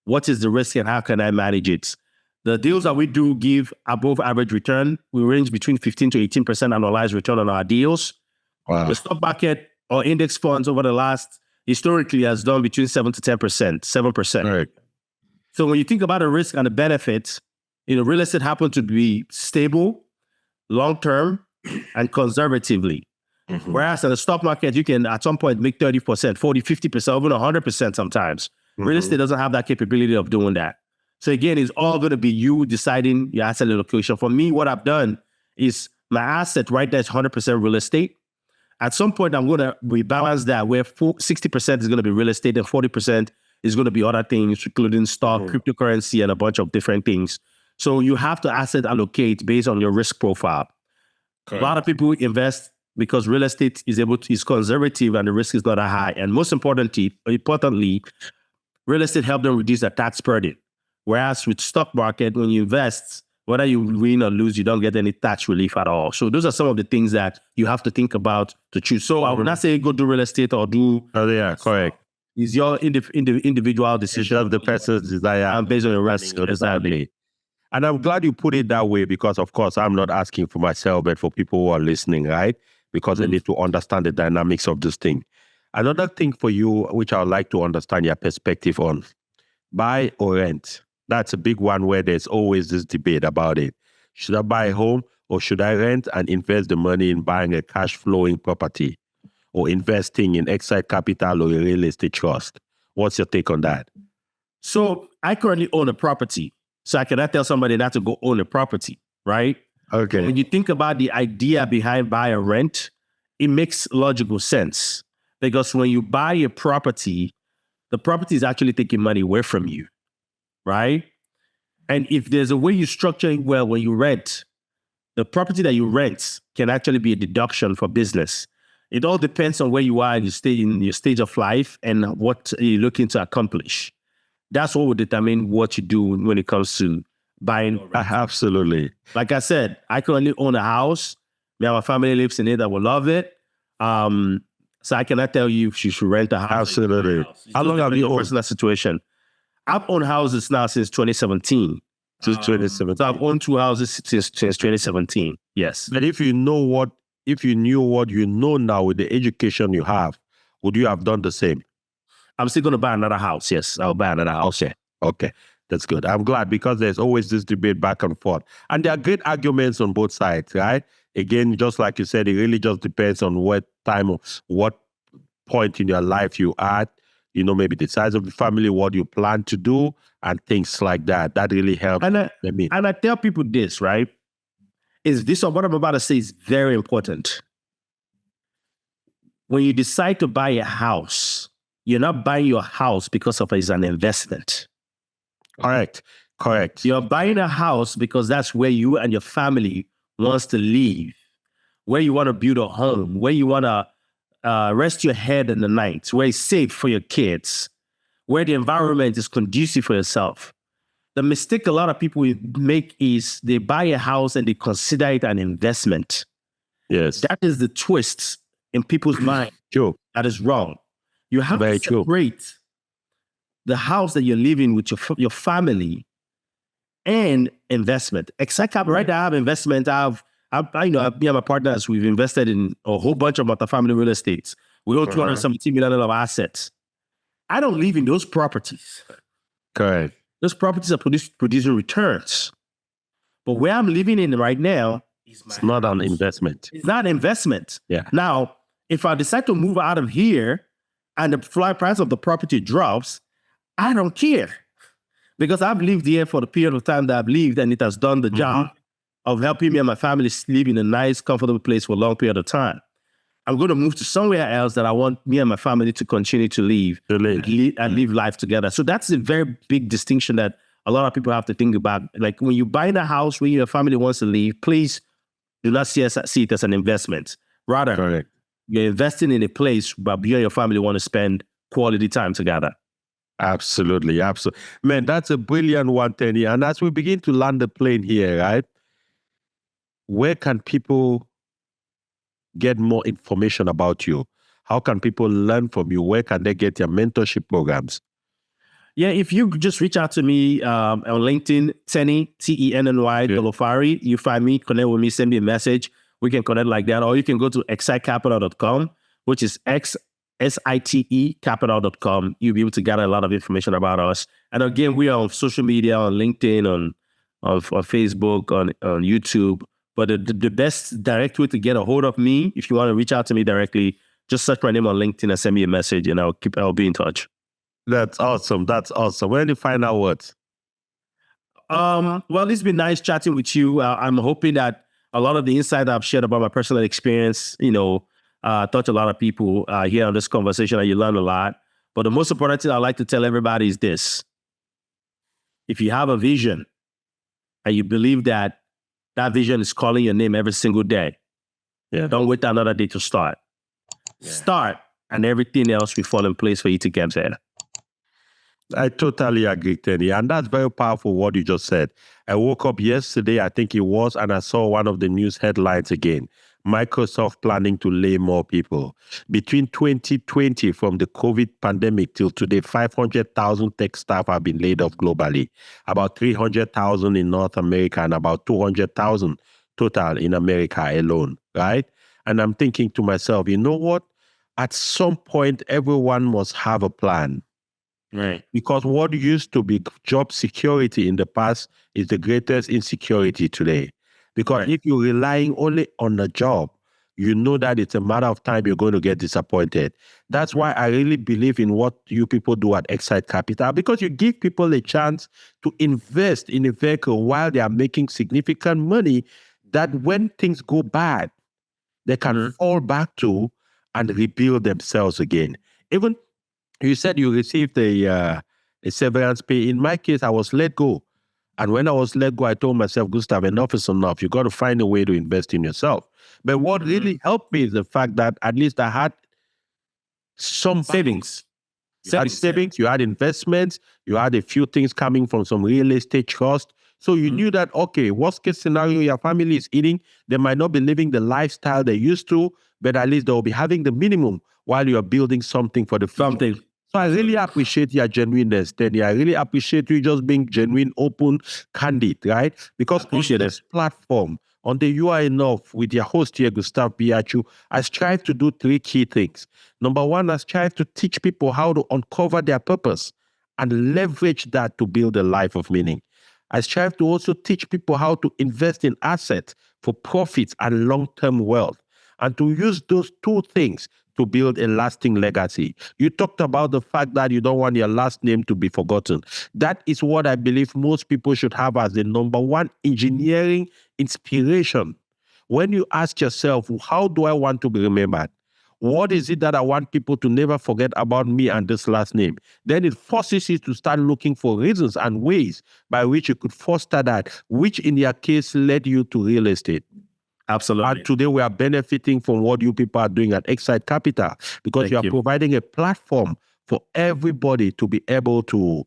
what is the risk and how can I manage it? The deals that we do give above average return. We range between 15 to 18% annualized return on our deals.
Wow.
The stock market or index funds over the last historically has done between 7 to 10%, 7%.
Right.
So when you think about the risk and the benefits, real estate happens to be stable, long-term, and conservatively.
Mhm.
Whereas in the stock market, you can at some point make 30%, 40, 50%, even 100% sometimes. Real estate doesn't have that capability of doing that. So again, it's all going to be you deciding your asset allocation. For me, what I've done is my asset right there is 100% real estate. At some point, I'm going to rebalance that where 60% is going to be real estate and 40% is going to be other things, including stock, cryptocurrency, and a bunch of different things. So you have to asset allocate based on your risk profile.
Correct.
A lot of people invest because real estate is conservative and the risk is not that high. And most importantly, real estate helps them reduce their tax burden. Whereas with stock market, when you invest, whether you win or lose, you don't get any tax relief at all. So those are some of the things that you have to think about to choose. So I would not say go do real estate or do.
Oh, yeah, correct.
It's your individual decision
Of the person's desire
and based on your risk.
Exactly. And I'm glad you put it that way because, of course, I'm not asking for myself, but for people who are listening, right? Because they need to understand the dynamics of this thing. Another thing for you, which I would like to understand your perspective on, buy or rent. That's a big one where there's always this debate about it. Should I buy a home or should I rent and invest the money in buying a cash flowing property or investing in XSite capital or a real estate trust? What's your take on that?
So I currently own a property. So I cannot tell somebody not to go own a property, right?
Okay.
When you think about the idea behind buy or rent, it makes logical sense. Because when you buy a property, the property is actually taking money away from you, right? And if there's a way you structure it well when you rent, the property that you rent can actually be a deduction for business. It all depends on where you are in your stage of life and what you're looking to accomplish. That's what will determine what you do when it comes to buying.
Absolutely.
Like I said, I currently own a house. Me and my family lives in it. I will love it. So I cannot tell you if you should rent a house.
Absolutely. How long have you owned?
Personal situation. I've owned houses now since 2017.
Since 2017.
So I've owned two houses since 2017. Yes.
But if you knew what you know now with the education you have, would you have done the same?
I'm still going to buy another house. Yes, I'll buy another house.
Okay. That's good. I'm glad because there's always this debate back and forth. And there are great arguments on both sides, right? Again, just like you said, it really just depends on what time or what point in your life you are at. Maybe the size of the family, what you plan to do, and things like that. That really helps.
And I tell people this, right? What I'm about to say is very important. When you decide to buy a house, you're not buying your house because of it's an investment.
Correct.
You're buying a house because that's where you and your family wants to live, where you want to build a home, where you want to rest your head in the night, where it's safe for your kids, where the environment is conducive for yourself. The mistake a lot of people make is they buy a house and they consider it an investment.
Yes.
That is the twist in people's mind.
True.
That is wrong. You have to separate the house that you're living with your family and investment. Exactly. Right now, I have investment. Me and my partners, we've invested in a whole bunch of multifamily real estates. We own $270 million of assets. I don't live in those properties.
Correct.
Those properties are producing returns. But where I'm living in right now,
it's not an investment.
It's not an investment.
Yeah.
Now, if I decide to move out of here and the price of the property drops, I don't care. Because I've lived here for the period of time that I've lived and it has done the job of helping me and my family live in a nice, comfortable place for a long period of time. I'm going to move to somewhere else that I want me and my family to continue to live and live life together. So that's a very big distinction that a lot of people have to think about. Like when you buy a house where your family wants to live, please do not see it as an investment. Rather, you're investing in a place where you and your family want to spend quality time together.
Absolutely. Man, that's a brilliant one, Tenny. And as we begin to land the plane here, right? Where can people get more information about you? How can people learn from you? Where can they get your mentorship programs?
Yeah, if you just reach out to me on LinkedIn, Tenny, Tenny Tolofari, you find me, connect with me, send me a message. We can connect like that. Or you can go to xsitecapital.com, which is XSite capital.com. You'll be able to gather a lot of information about us. And again, we are on social media, on LinkedIn, on Facebook, on YouTube. But the best direct way to get a hold of me, if you want to reach out to me directly, just search my name on LinkedIn and send me a message, and I'll be in touch.
That's awesome. That's awesome. Where do you find out what?
Well, it's been nice chatting with you. I'm hoping that a lot of the insight I've shared about my personal experience, touch a lot of people here on this conversation, and you learn a lot. But the most important thing I'd like to tell everybody is this. If you have a vision and you believe that vision is calling your name every single day, don't wait another day to start. Start, and everything else will fall in place for you to get there.
I totally agree, Tenny. And that's very powerful what you just said. I woke up yesterday, I think it was, and I saw one of the news headlines again. Microsoft planning to lay more people. Between 2020, from the COVID pandemic till today, 500,000 tech staff have been laid off globally. About 300,000 in North America and about 200,000 total in America alone, right? And I'm thinking to myself, you know what? At some point, everyone must have a plan.
Right.
Because what used to be job security in the past is the greatest insecurity today. Because if you're relying only on a job, you know that it's a matter of time you're going to get disappointed. That's why I really believe in what you people do at XSite Capital, because you give people a chance to invest in a vehicle while they are making significant money that when things go bad, they can fall back to and rebuild themselves again. Even you said you received a severance pay. In my case, I was let go. And when I was let go, I told myself, Gustav, enough is enough. You got to find a way to invest in yourself. But what really helped me is the fact that at least I had some savings. You had savings, you had investments, you had a few things coming from some real estate trust. So you knew that, okay, worst case scenario, your family is eating. They might not be living the lifestyle they used to, but at least they'll be having the minimum while you're building something for the future. So I really appreciate your genuineness, Tenny. I really appreciate you just being genuine, open, candid, right? Because on this platform, on the You Are Enough, with your host here, Gustav Biachu, I strive to do three key things. Number one, I strive to teach people how to uncover their purpose and leverage that to build a life of meaning. I strive to also teach people how to invest in assets for profits and long-term wealth, and to use those two things to build a lasting legacy. You talked about the fact that you don't want your last name to be forgotten. That is what I believe most people should have as the number one engineering inspiration. When you ask yourself, how do I want to be remembered? What is it that I want people to never forget about me and this last name? Then it forces you to start looking for reasons and ways by which you could foster that, which in your case led you to real estate.
Absolutely.
And today we are benefiting from what you people are doing at XSite Capital, because you are providing a platform for everybody to be able to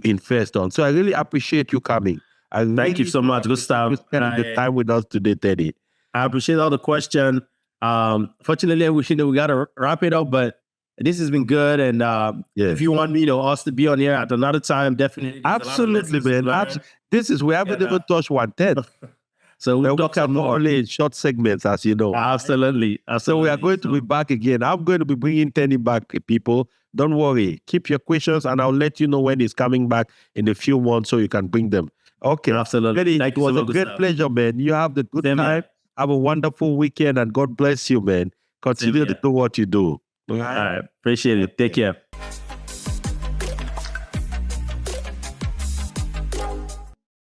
invest on. So I really appreciate you coming.
Thank you so much, Gustav.
You spending the time with us today, Teddy.
I appreciate all the questions. Fortunately, we got to wrap it up, but this has been good. And if you want me, us to be on here at another time, definitely.
Absolutely, man. We haven't even touched 110. So we'll talk about only in short segments, as you know.
Absolutely.
So we are going to be back again. I'm going to be bringing Tenny back, people. Don't worry. Keep your questions, and I'll let you know when he's coming back in a few months so you can bring them. Okay.
Absolutely.
It was a great pleasure, man. You have the good time. Have a wonderful weekend, and God bless you, man. Continue to do what you do.
All right. Appreciate it. Take care.